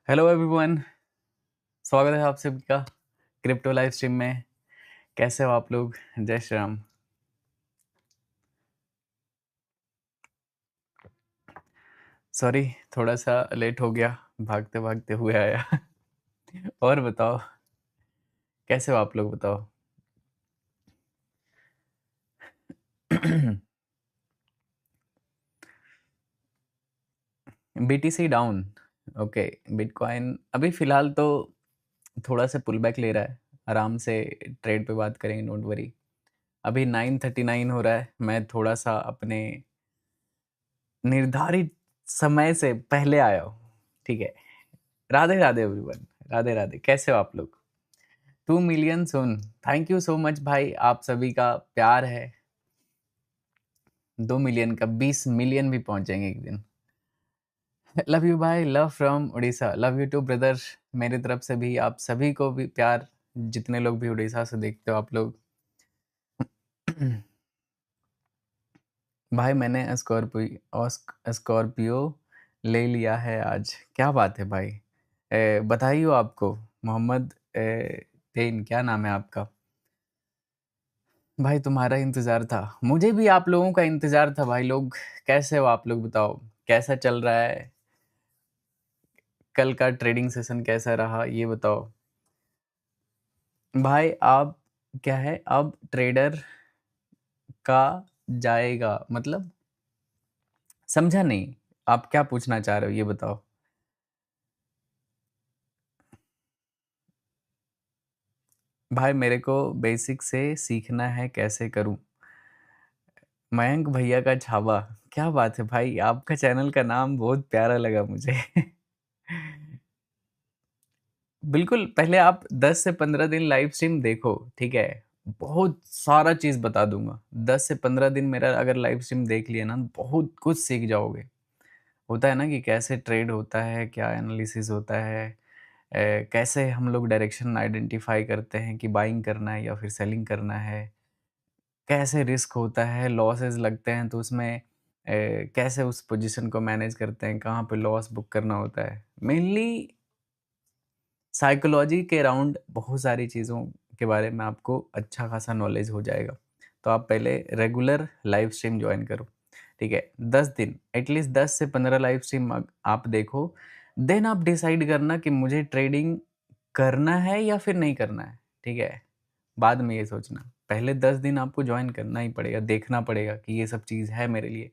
Hello everyone, स्वागत है आप सभी का क्रिप्टो लाइव स्ट्रीम में। कैसे हो आप लोग? जय श्री राम। सॉरी, थोड़ा सा लेट हो गया, भागते भागते हुए आया। और बताओ, कैसे हो आप लोग? बताओ। BTC down. ओके। बिटकॉइन अभी फिलहाल तो थोड़ा सा पुल बैक ले रहा है। आराम से ट्रेड पे बात करेंगे, डोंट वरी। अभी 9:39 हो रहा है। मैं थोड़ा सा अपने निर्धारित समय से पहले आया हूँ। ठीक है। राधे राधे एवरीवन, राधे राधे। कैसे हो आप लोग? 2 million soon, thank you so much भाई। आप सभी का प्यार है। 2 मिलियन का 20 मिलियन भी पहुंचेंगे एक दिन। लव यू भाई, love from Orissa. Love you too brother. मेरी तरफ से भी आप सभी को भी प्यार, जितने लोग भी उड़ीसा से देखते हो आप लोग। भाई मैंने स्कॉर्पियो ले लिया है आज। क्या बात है भाई। बधाई हो आपको। मोहम्मद तेन, क्या नाम है आपका? भाई तुम्हारा इंतजार था, मुझे भी आप लोगों का इंतजार था भाई लोग। कैसे हो आप लोग? बताओ कैसा चल रहा है। कल का ट्रेडिंग सेशन कैसा रहा ये बताओ। भाई आप, क्या है अब ट्रेडर का जाएगा मतलब? समझा नहीं। आप क्या पूछना चाह रहे हो ये बताओ। भाई मेरे को बेसिक से सीखना है, कैसे करूं? मयंक भैया का छावा। क्या बात है भाई, आपका चैनल का नाम बहुत प्यारा लगा मुझे। बिल्कुल, पहले आप 10 से 15 दिन लाइव स्ट्रीम देखो, ठीक है? बहुत सारा चीज़ बता दूंगा। 10 से 15 दिन मेरा अगर लाइव स्ट्रीम देख लिया ना, बहुत कुछ सीख जाओगे। होता है ना कि कैसे ट्रेड होता है, क्या एनालिसिस होता है, कैसे हम लोग डायरेक्शन आइडेंटिफाई करते हैं कि बाइंग करना है या फिर सेलिंग करना है, कैसे रिस्क होता है, लॉसेस लगते हैं तो उसमें कैसे उस पोजीशन को मैनेज करते हैं, कहाँ पे लॉस बुक करना होता है। मेनली साइकोलॉजी के अराउंड बहुत सारी चीज़ों के बारे में आपको अच्छा खासा नॉलेज हो जाएगा। तो आप पहले रेगुलर लाइव स्ट्रीम ज्वाइन करो, ठीक है? 10 दिन, एटलीस्ट 10 से 15 लाइव स्ट्रीम आप देखो। देन आप डिसाइड करना कि मुझे ट्रेडिंग करना है या फिर नहीं करना है, ठीक है? बाद में ये सोचना। पहले 10 दिन आपको ज्वाइन करना ही पड़ेगा, देखना पड़ेगा कि ये सब चीज़ है मेरे लिए।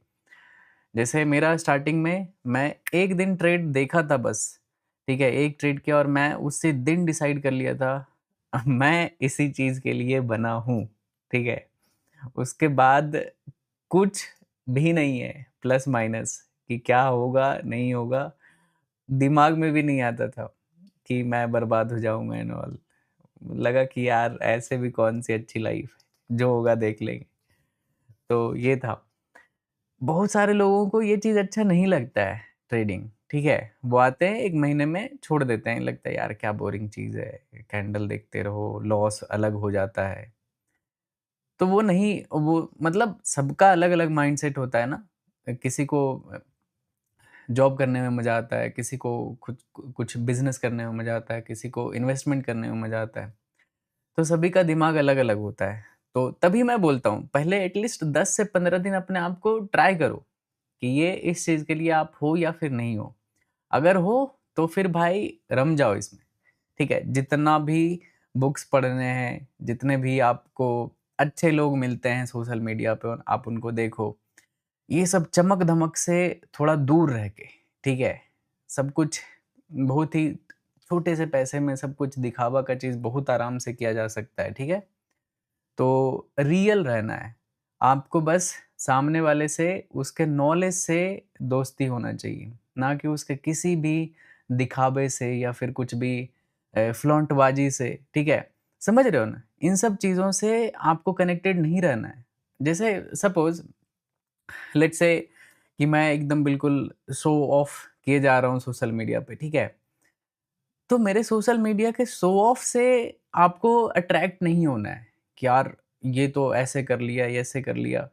जैसे मेरा स्टार्टिंग में, मैं एक दिन ट्रेड देखा था बस, ठीक है? एक ट्रेड किया और मैं उसी दिन डिसाइड कर लिया था मैं इसी चीज़ के लिए बना हूँ, ठीक है? उसके बाद कुछ भी नहीं है प्लस माइनस, कि क्या होगा नहीं होगा, दिमाग में भी नहीं आता था कि मैं बर्बाद हो जाऊंगा एंड ऑल। लगा कि यार ऐसे भी कौन सी अच्छी लाइफ है, जो होगा देख लेंगे। तो ये था। बहुत सारे लोगों को ये चीज़ अच्छा नहीं लगता है, ट्रेडिंग, ठीक है? वो आते हैं 1 महीने में छोड़ देते हैं, लगता है यार क्या बोरिंग चीज़ है, कैंडल देखते रहो, लॉस अलग हो जाता है। तो वो नहीं, वो मतलब सबका अलग-अलग माइंडसेट होता है ना। किसी को जॉब करने में मज़ा आता है, किसी को कुछ कुछ बिज़नेस करने में मज़ा आता है, किसी को इन्वेस्टमेंट करने में मज़ा आता है। तो सभी का दिमाग अलग-अलग होता है। तो तभी मैं बोलता हूँ, पहले एटलीस्ट 10 से 15 दिन अपने आप को ट्राई करो कि ये इस चीज़ के लिए आप हो या फिर नहीं हो। अगर हो तो फिर भाई रम जाओ इसमें, ठीक है? जितना भी बुक्स पढ़ने हैं, जितने भी आपको अच्छे लोग मिलते हैं सोशल मीडिया पे, और आप उनको देखो। ये सब चमक-धमक से थोड़ा दूर रह के, ठीक है? सब कुछ बहुत ही छोटे से पैसे में सब कुछ दिखावा का चीज़ बहुत आराम से किया जा सकता है, ठीक है? तो रियल रहना है। आपको बस सामने वाले से, उसके नॉलेज से दोस्ती होना चाहिए, ना कि उसके किसी भी दिखावे से या फिर कुछ भी फ्लॉन्टबाजी से, ठीक है? समझ रहे हो ना? इन सब चीज़ों से आपको कनेक्टेड नहीं रहना है। जैसे सपोज़ लेट्स से कि मैं एकदम बिल्कुल शो ऑफ किए जा रहा हूँ सोशल मीडिया पे, ठीक है? तो मेरे सोशल मीडिया के शो ऑफ से आपको अट्रैक्ट नहीं होना है कि यार ये तो ऐसे कर लिया, ये ऐसे कर लिया।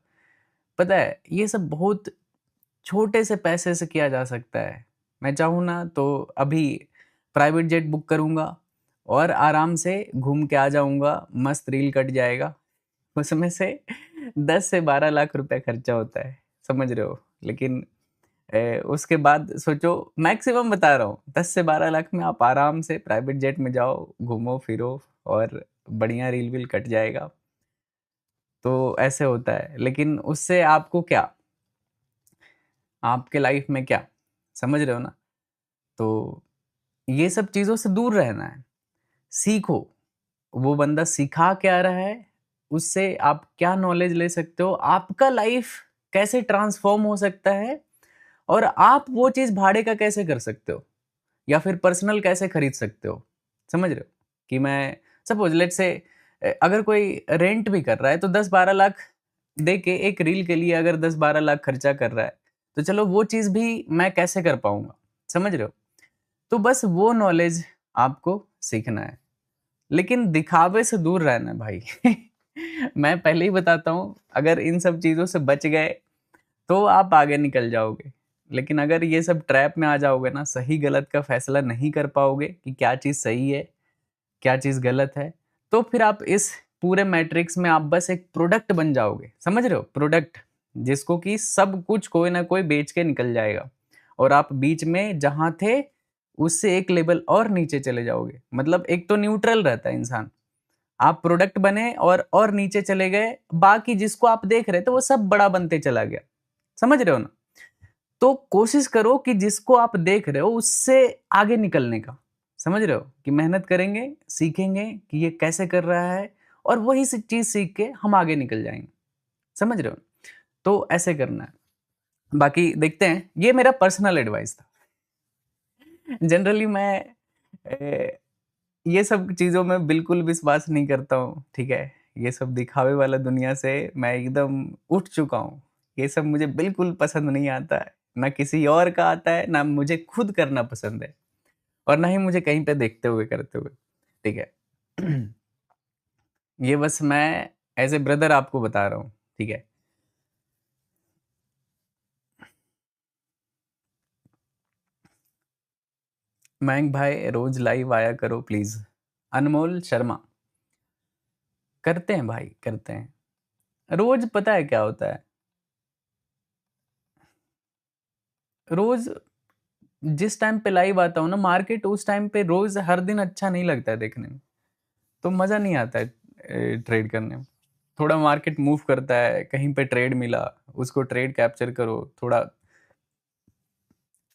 पता है ये सब बहुत छोटे से पैसे से किया जा सकता है। मैं चाहूँ ना तो अभी प्राइवेट जेट बुक करूँगा और आराम से घूम के आ जाऊँगा, मस्त रील कट जाएगा। उसमें से 10 से 12 लाख रुपए खर्चा होता है, समझ रहे हो? लेकिन उसके बाद सोचो, मैक्सिमम बता रहा हूँ, 10 से 12 लाख में आप आराम से प्राइवेट जेट में जाओ, घूमो-फिरो और बढ़िया रील-वील कट जाएगा। तो ऐसे होता है, लेकिन उससे आपको क्या? आपके लाइफ में क्या? समझ रहे हो ना? तो ये सब चीज़ों से दूर रहना है। सीखो, वो बंदा सिखा क्या रहा है, उससे आप क्या नॉलेज ले सकते हो, आपका लाइफ कैसे ट्रांसफ़ॉर्म हो सकता है और आप वो चीज़ भाड़े का कैसे कर सकते हो या फिर पर्सनल कैसे खरीद सकते हो। समझ रहे हो? कि मैं सपोज़ लेट्स से अगर कोई रेंट भी कर रहा है तो 10-12 लाख दे के एक रील के लिए अगर 10-12 लाख खर्चा कर रहा है, तो चलो वो चीज़ भी मैं कैसे कर पाऊँगा, समझ रहे हो? तो बस वो नॉलेज आपको सीखना है, लेकिन दिखावे से दूर रहना है भाई। मैं पहले ही बताता हूँ, अगर इन सब चीज़ों से बच गए, तो आप आगे निकल जाओगे। लेकिन अगर ये सब ट्रैप में आ जाओगे ना, सही-गलत का फैसला नहीं कर पाओगे कि क्या चीज़ सही है, क्या चीज़ गलत है, तो फिर आप इस पूरे मैट्रिक्स में आप बस एक प्रोडक्ट बन जाओगे। समझ रहे हो? प्रोडक्ट, जिसको कि सब कुछ कोई ना कोई बेच के निकल जाएगा और आप बीच में जहाँ थे, उससे एक लेवल और नीचे चले जाओगे। मतलब एक तो न्यूट्रल रहता है इंसान। आप प्रोडक्ट बने और नीचे चले गए, बाकी जिसको आप देख रहे थे, वो सब बड़ा बनते चला गया। समझ रहे हो ना? तो कोशिश करो कि जिसको आप देख रहे हो उससे आगे निकलने का। समझ रहे हो? कि मेहनत करेंगे, सीखेंगे कि ये कैसे कर रहा है और वही चीज़ सीख के हम आगे निकल जाएँगे। समझ रहे हो? तो ऐसे करना है। बाकी देखते हैं, ये मेरा पर्सनल एडवाइस था। जनरली मैं ये सब चीज़ों में बिल्कुल विश्वास नहीं करता हूँ, ठीक है? ये सब दिखावे वाला दुनिया से मैं एकदम उठ चुका हूँ। ये सब मुझे बिल्कुल पसंद नहीं आता है, ना किसी और का आता है, ना मुझे खुद करना पसंद है और ना ही मुझे कहीं पे देखते हुए करते हुए, ठीक है? ये बस मैं एज़ ए ब्रदर आपको बता रहा हूँ, ठीक है? मयंक भाई रोज़ लाइव आया करो प्लीज़। अनमोल शर्मा, करते हैं भाई, करते हैं। रोज़ पता है क्या होता है? रोज़ जिस टाइम पे लाइव आता हूँ ना मार्केट, उस टाइम पे रोज़ हर दिन अच्छा नहीं लगता है देखने में। तो मज़ा नहीं आता है ट्रेड करने में। थोड़ा मार्केट मूव करता है, कहीं पे ट्रेड मिला, उसको ट्रेड कैप्चर करो, थोड़ा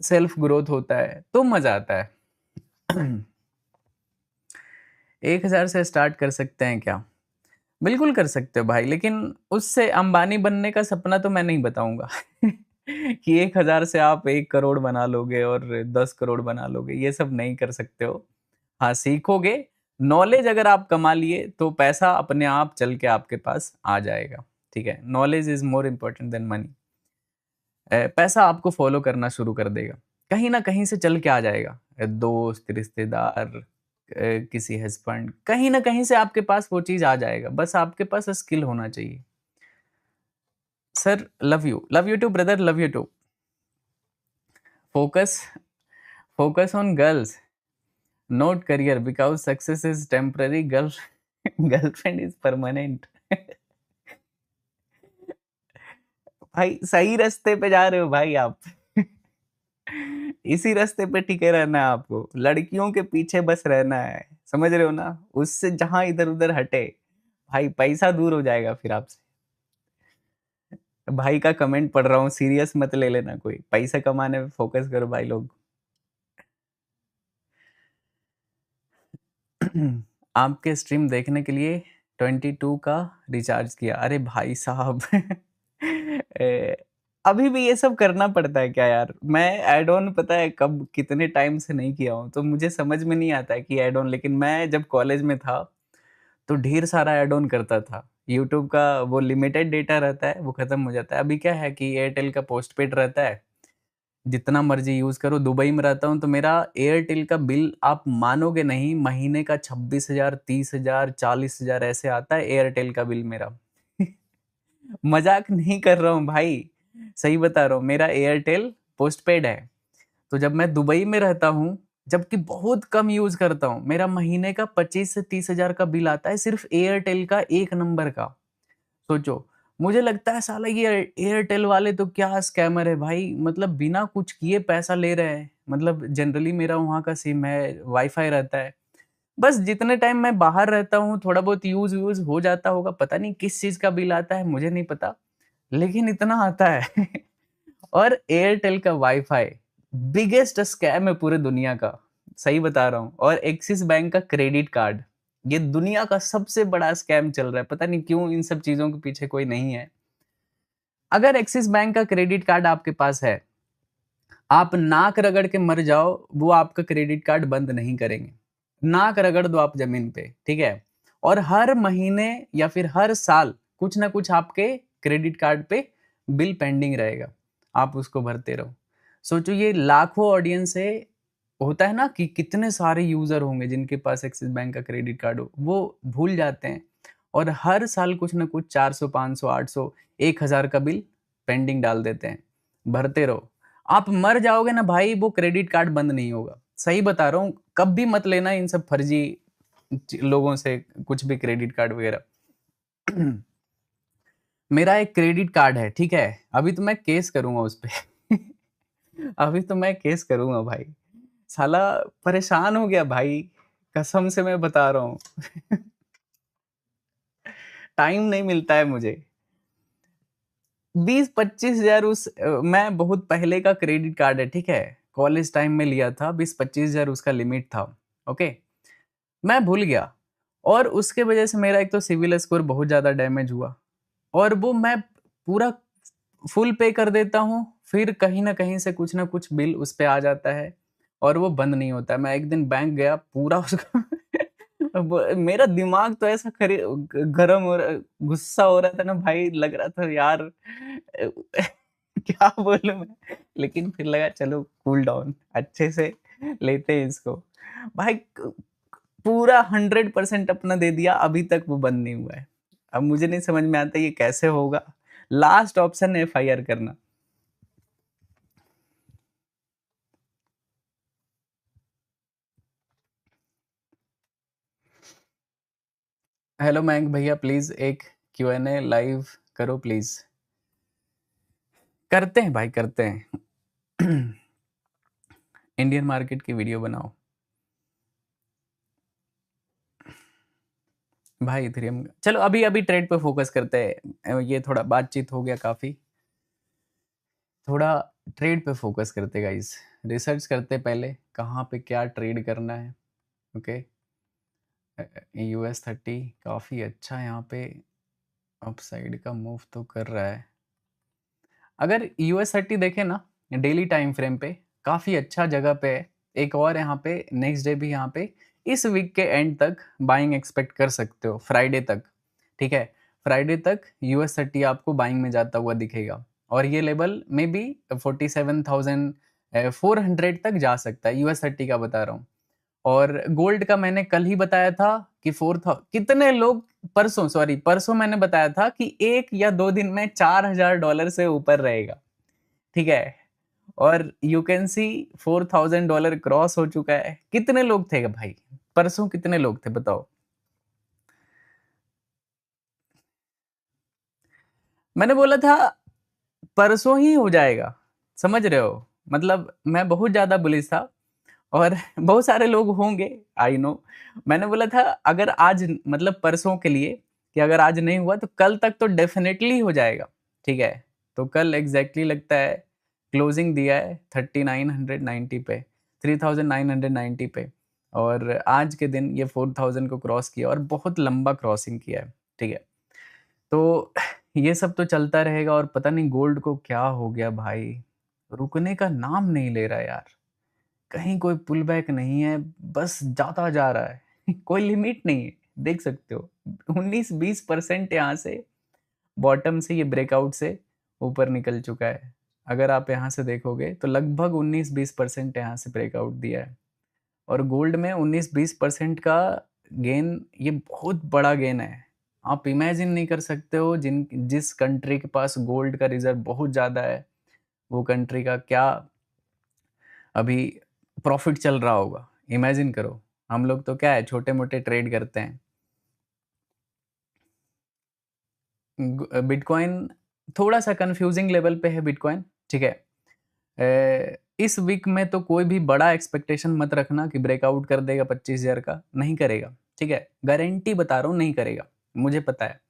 सेल्फ ग्रोथ होता है, तो मज़ा आता है। 1000 से स्टार्ट कर सकते हैं क्या? बिल्कुल कर सकते हो भाई, लेकिन उससे अंबानी बनने का सपना तो मैं नहीं बताऊँगा कि 1000 से आप 1 करोड़ बना लोगे और 10 करोड़ बना लोगे, ये सब नहीं कर सकते हो। हाँ, सीखोगे, नॉलेज अगर आप कमा लिए तो पैसा अपने आप चल के आपके पास आ जाएगा, ठीक है? Knowledge is more important then money. पैसा आपको फ़ॉलो करना शुरू कर देगा, कहीं न कहीं से चल के आ जाएगा। दोस्त, रिश्तेदार, किसी हस्बैंड, कहीं न कहीं से आपके पास वो चीज़ आ जाएगा, बस आपके पास स्किल होना चाहिए। Sir love you too brother, love you too. Focus focus on girls, not career because success is temporary, girlfriend is permanent. भाई सही रास्ते पे जा रहे हो भाई आप। इसी रास्ते पे टिके रहना है आपको, लड़कियों के पीछे बस रहना है, समझ रहे हो ना? उससे जहाँ इधर-उधर हटे, भाई पैसा दूर हो जाएगा फिर आपसे। भाई का कमेंट पढ़ रहा हूँ, सीरियस मत ले लेना कोई, पैसा कमाने पे फोकस करो भाई लोग। आपके स्ट्रीम देखने के लिए 22 का रिचार्ज किया। अरे भाई साहब! ए, अभी भी ये सब करना पड़ता है क्या यार? मैं ऐड ऑन पता है कब कितने टाइम से नहीं किया हूँ, तो मुझे समझ में नहीं आता है कि ऐड ऑन, लेकिन मैं जब कॉलेज में था, तो ढेर सारा ऐड ऑन करता था। यूट्यूब का वो लिमिटेड डेटा रहता है, वो खत्म हो जाता है। अभी क्या है कि एयरटेल का पोस्टपेड रहता है, जितना मर्ज़ी यूज़ करो। दुबई में रहता हूँ तो मेरा एयरटेल का बिल आप मानोगे नहीं, महीने का 26,000, 30,000, 40,000 ऐसे आता है एयरटेल का बिल मेरा। मज़ाक नहीं कर रहा हूँ भाई, सही बता रहा हूँ। मेरा एयरटेल पोस्टपेड है। तो जब मैं दुबई में रहता हूँ, जबकि बहुत कम यूज करता हूँ। मेरा महीने का 25 से 30 हजार का बिल आता है सिर्फ एयरटेल का 1 नंबर का। सोचो, मुझे लगता है साला ये एयरटेल वाले तो क्या स्कैमर है भाई, मतलब बिना कुछ किए पैसा ले रहे हैं। मतलब जनरली मेरा वहाँ का सिम है, वाईफाई रहता है। बस जितने टाइम मैं बाहर रहता हूँ थोड़ा बहुत यूज़ हो जाता होगा, पता नहीं किस चीज़ का बिल आता है मुझे नहीं पता, लेकिन इतना आता है। और एयरटेल का वाईफाई बिगेस्ट स्कैम है पूरे दुनिया का, सही बता रहा हूँ। और एक्सिस बैंक का क्रेडिट कार्ड, ये दुनिया का सबसे बड़ा स्कैम चल रहा है, पता नहीं क्यों इन सब चीज़ों के पीछे कोई नहीं है। अगर एक्सिस बैंक का क्रेडिट कार्ड आपके पास है, आप नाक रगड़ के मर जाओ, वो आपका क्रेडिट कार्ड बंद नहीं करेंगे। नाक रगड़ दो आप ज़मीन पे, ठीक है? और हर महीने या फिर हर साल कुछ ना कुछ आपके क्रेडिट कार्ड पे बिल पेंडिंग रहेगा, आप उसको भरते रहो। सोचो ये लाखों ऑडियंस है, होता है ना कि कितने सारे यूज़र होंगे जिनके पास एक्सिस बैंक का क्रेडिट कार्ड हो, वो भूल जाते हैं और हर साल कुछ ना कुछ 400, 500, 800, 1000 का बिल पेंडिंग डाल देते हैं। भरते रहो, आप मर जाओगे ना भाई, वो क्रेडिट कार्ड बंद नहीं होगा। सही बता रहा हूँ, कभी मत लेना इन सब फर्जी लोगों से कुछ भी क्रेडिट कार्ड वगैरह। मेरा एक क्रेडिट कार्ड है, ठीक है? अभी तो मैं केस करूंगा उस पे। अभी तो मैं केस करूंगा भाई। साला परेशान हो गया भाई, कसम से मैं बता रहा हूँ। टाइम नहीं मिलता है मुझे। 20-25 हजार मैं बहुत पहले का क्रेडिट कार्ड है, ठीक है? कॉलेज टाइम में लिया था, 20-25 हजार उसका लिमिट था। ओके, मैं भूल गया और उसके वजह से मेरा एक तो सिविल स्कोर बहुत ज़्यादा डैमेज हुआ और वो मैं पूरा फुल पे कर देता हूँ, फिर कहीं न कहीं से कुछ न कुछ बिल उस पे आ जाता है और वो बंद नहीं होता है। मैं एक दिन बैंक गया, पूरा उसका अब मेरा दिमाग तो ऐसा गरम हो रहा, गुस्सा हो रहा था ना भाई, लग रहा था यार क्या बोलूँ मैं? लेकिन फिर लगा चलो कूल डाउन, अच्छे से लेते हैं इसको। भाई पूरा 100% अपना दे दिया, अभी तक वो बंद नहीं हुआ है। अब मुझे नहीं समझ में आता ये कैसे होगा। लास्ट ऑप्शन है एफआईआर करना। हेलो मयंक भैया, प्लीज एक Q&A लाइव करो प्लीज। करते हैं भाई, करते हैं। इंडियन मार्केट की वीडियो बनाओ भाई। इथेरियम, चलो अभी अभी ट्रेड पे फोकस करते हैं, ये थोड़ा बातचीत हो गया काफी, थोड़ा ट्रेड पे फोकस करते गाइस। रिसर्च करते पहले कहाँ पे क्या ट्रेड करना है। ओके, US30 काफ़ी अच्छा यहाँ पे अपसाइड का मूव तो कर रहा है। अगर US30 देखें ना डेली टाइम फ्रेम पे, काफ़ी अच्छा जगह पे है। एक और यहाँ पे नेक्स्ट डे भी यहाँ पे इस वीक के एंड तक बाइंग एक्सपेक्ट कर सकते हो, फ्राइडे तक, ठीक है? फ्राइडे तक US30 आपको बाइंग में जाता हुआ दिखेगा और ये लेवल में भी 47,400 तक जा सकता है, US30 का बता रहा हूँ। और गोल्ड का मैंने कल ही बताया था कि कितने लोग, परसों मैंने बताया था कि 1 या 2 दिन में $4,000 से ऊपर रहेगा, ठीक है? और यू कैन सी $4,000 क्रॉस हो चुका है। कितने लोग थे भाई परसों, कितने लोग थे बताओ? मैंने बोला था परसों ही हो जाएगा, समझ रहे हो? मतलब मैं बहुत ज्यादा बुलिश था और बहुत सारे लोग होंगे, आई नो। मैंने बोला था अगर आज, मतलब परसों के लिए, कि अगर आज नहीं हुआ तो कल तक तो डेफिनेटली हो जाएगा, ठीक है? तो कल एग्जैक्टली लगता है क्लोजिंग दिया है 3990 पे, 3990 पे, और आज के दिन ये 4000 को क्रॉस किया और बहुत लंबा क्रॉसिंग किया है, ठीक है? तो ये सब तो चलता रहेगा और पता नहीं गोल्ड को क्या हो गया भाई, रुकने का नाम नहीं ले रहा यार। कहीं कोई पुल बैक नहीं है, बस जाता जा रहा है। कोई लिमिट नहीं है, देख सकते हो 19-20% यहाँ से बॉटम से, ये ब्रेकआउट से ऊपर निकल चुका है। अगर आप यहाँ से देखोगे तो लगभग 19-20% यहाँ से ब्रेकआउट दिया है और गोल्ड में 19-20% का गेन, ये बहुत बड़ा गेन है। आप इमेजिन नहीं कर सकते हो जिस कंट्री के पास गोल्ड का रिजर्व बहुत ज़्यादा है, वो कंट्री का क्या अभी प्रॉफिट चल रहा होगा। इमेजिन करो, हम लोग तो क्या है, छोटे मोटे ट्रेड करते हैं। बिटकॉइन थोड़ा सा कंफ्यूजिंग लेवल पे है बिटकॉइन, ठीक है। इस वीक में तो कोई भी बड़ा एक्सपेक्टेशन मत रखना कि ब्रेकआउट कर देगा 25,000 का, नहीं करेगा, ठीक है। गारंटी बता रहा हूँ, नहीं करेगा, मुझे पता है।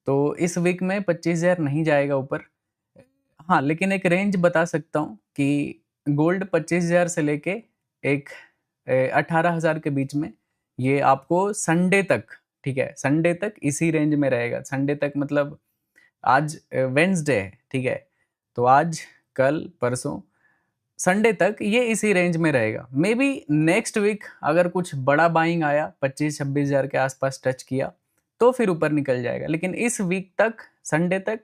तो इस वीक में 25,000 नहीं जाएगा ऊपर। हाँ, लेकिन एक रेंज बता सकता हूँ कि गोल्ड 25,000 से लेके एक 18,000 के बीच में ये आपको संडे तक, ठीक है, संडे तक इसी रेंज में रहेगा। संडे तक मतलब आज वेंसडे है, ठीक है। तो आज, कल, परसों, संडे तक ये इसी रेंज में रहेगा। मे बी नेक्स्ट वीक अगर कुछ बड़ा बाइंग आया, 25-26,000 के आसपास टच किया, तो फिर ऊपर निकल जाएगा। लेकिन इस वीक तक, संडे तक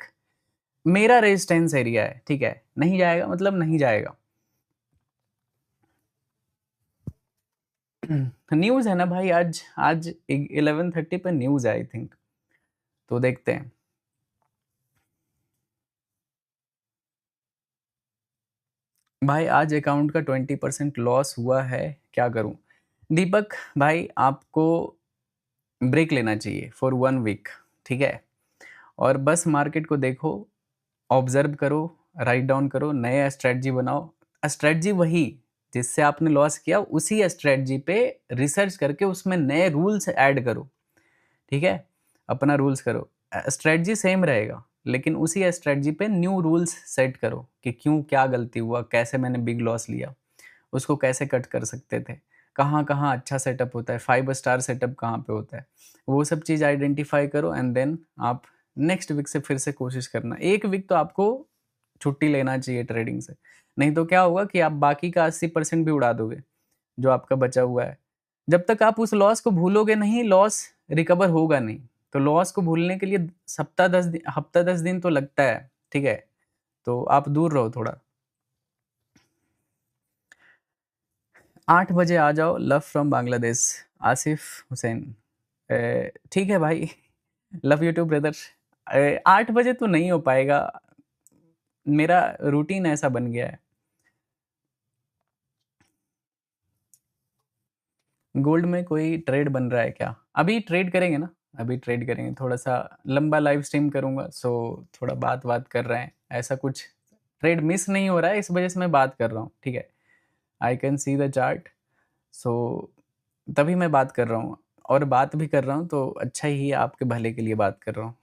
मेरा रेजिस्टेंस एरिया है, ठीक है। नहीं जाएगा मतलब नहीं जाएगा। न्यूज़ है ना भाई, आज आज 11:30 पे न्यूज़ है आई थिंक, तो देखते हैं। भाई आज अकाउंट का 20% लॉस हुआ है, क्या करूं? दीपक भाई, आपको ब्रेक लेना चाहिए फॉर 1 वीक, ठीक है। और बस मार्केट को देखो, ऑब्जर्व करो, राइट डाउन करो, नया स्ट्रेटजी बनाओ। स्ट्रेटजी वही जिससे आपने लॉस किया, उसी स्ट्रेटजी पे रिसर्च करके उसमें नए रूल्स ऐड करो, ठीक है। अपना रूल्स करो, स्ट्रेटजी सेम रहेगा, लेकिन उसी स्ट्रेटजी पे न्यू रूल्स सेट करो कि क्यों, क्या गलती हुआ, कैसे मैंने बिग लॉस लिया, उसको कैसे कट कर सकते थे, कहाँ कहाँ अच्छा सेटअप होता है, 5 स्टार सेटअप कहाँ पे होता है, वो सब चीज़ आइडेंटिफाई करो। एंड देन आप नेक्स्ट वीक से फिर से कोशिश करना। 1 वीक तो आपको छुट्टी लेना चाहिए ट्रेडिंग से, नहीं तो क्या होगा कि आप बाकी का 80% भी उड़ा दोगे जो आपका बचा हुआ है। जब तक आप उस लॉस को भूलोगे नहीं, लॉस रिकवर होगा नहीं। तो लॉस को भूलने के लिए हफ्ता 10 दिन तो लगता है, ठीक है। तो आप दूर रहो थोड़ा। 8 बजे आ जाओ, लव फ्रॉम बांग्लादेश, आसिफ हुसैन। ठीक है भाई, लव यू टू ब्रदर। 8 बजे तो नहीं हो पाएगा, मेरा रूटीन ऐसा बन गया है। गोल्ड में कोई ट्रेड बन रहा है क्या? अभी ट्रेड करेंगे ना, अभी ट्रेड करेंगे, थोड़ा सा लंबा लाइव स्ट्रीम करूंगा, सो थोड़ा बात कर रहे हैं, ऐसा कुछ ट्रेड मिस नहीं हो रहा है, इस वजह से मैं बात कर रहा हूँ, ठीक है। I can see the chart, so तभी मैं बात कर रहा हूँ। और बात भी कर रहा हूँ तो अच्छा ही है, आपके भले के लिए बात कर रहा हूँ।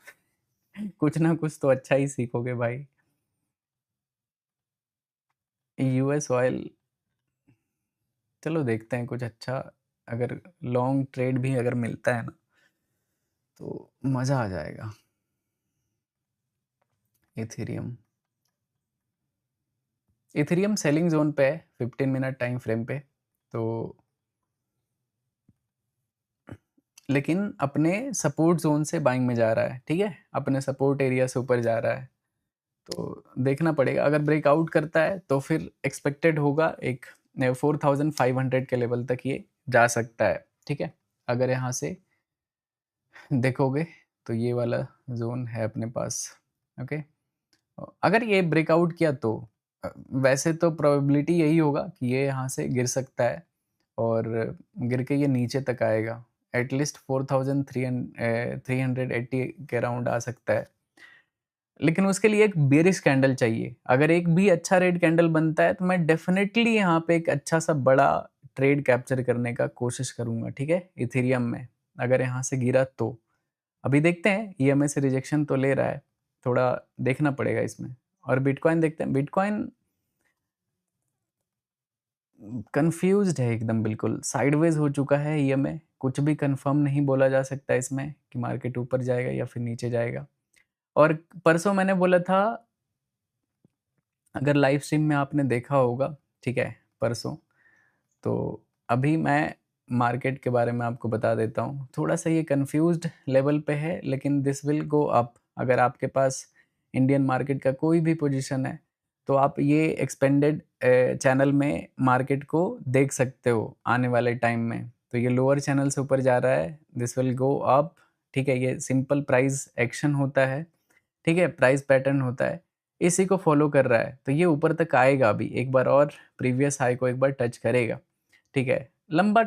कुछ ना कुछ तो अच्छा ही सीखोगे भाई। यूएस ऑयल, चलो देखते हैं कुछ अच्छा, अगर लॉन्ग ट्रेड भी अगर मिलता है ना तो मज़ा आ जाएगा। इथेरियम, इथेरियम सेलिंग जोन पे है, 15 मिनट टाइम फ्रेम पे। तो लेकिन अपने सपोर्ट जोन से बाइंग में जा रहा है, ठीक है, अपने सपोर्ट एरिया से ऊपर जा रहा है। तो देखना पड़ेगा, अगर ब्रेकआउट करता है तो फिर एक्सपेक्टेड होगा एक 4,500 के लेवल तक ये जा सकता है, ठीक है। अगर यहाँ से देखोगे तो ये वाला जोन है अपने पास, ओके। अगर ये ब्रेकआउट किया तो वैसे तो प्रोबेबिलिटी यही होगा कि ये यहाँ से गिर सकता है और गिर के ये नीचे तक आएगा, एटलीस्ट 4,380 के अराउंड आ सकता है। लेकिन उसके लिए एक बेरिश कैंडल चाहिए। अगर एक भी अच्छा रेड कैंडल बनता है तो मैं डेफिनेटली यहाँ पे एक अच्छा सा बड़ा ट्रेड कैप्चर करने का कोशिश करूँगा, ठीक है, इथेरियम में। अगर यहाँ से गिरा तो अभी देखते हैं, ईएमए से रिजेक्शन तो ले रहा है, थोड़ा देखना पड़ेगा इसमें। और बिटकॉइन देखते हैं, बिटकॉइन कंफ्यूज्ड है एकदम, बिल्कुल साइडवेज हो चुका है ईएमए, कुछ भी कंफर्म नहीं बोला जा सकता इसमें कि मार्केट ऊपर जाएगा या फिर नीचे जाएगा। और परसों मैंने बोला था, अगर लाइव स्ट्रीम में आपने देखा होगा, ठीक है, परसों, तो अभी मैं मार्केट के बारे में आपको बता देता हूँ। थोड़ा सा ये कंफ्यूज्ड लेवल पे है, लेकिन दिस विल गो अप। अगर आपके पास इंडियन मार्केट का कोई भी पोजीशन है तो आप ये एक्सपेंडेड चैनल में मार्केट को देख सकते हो आने वाले टाइम में। तो ये लोअर चैनल से ऊपर जा रहा है, दिस विल गो अप, ठीक है। ये सिंपल प्राइस एक्शन होता है, ठीक है, प्राइस पैटर्न होता है, इसी को फॉलो कर रहा है। तो ये ऊपर तक आएगा, अभी एक बार और प्रीवियस हाई को एक बार टच करेगा। ठीक है, लंबा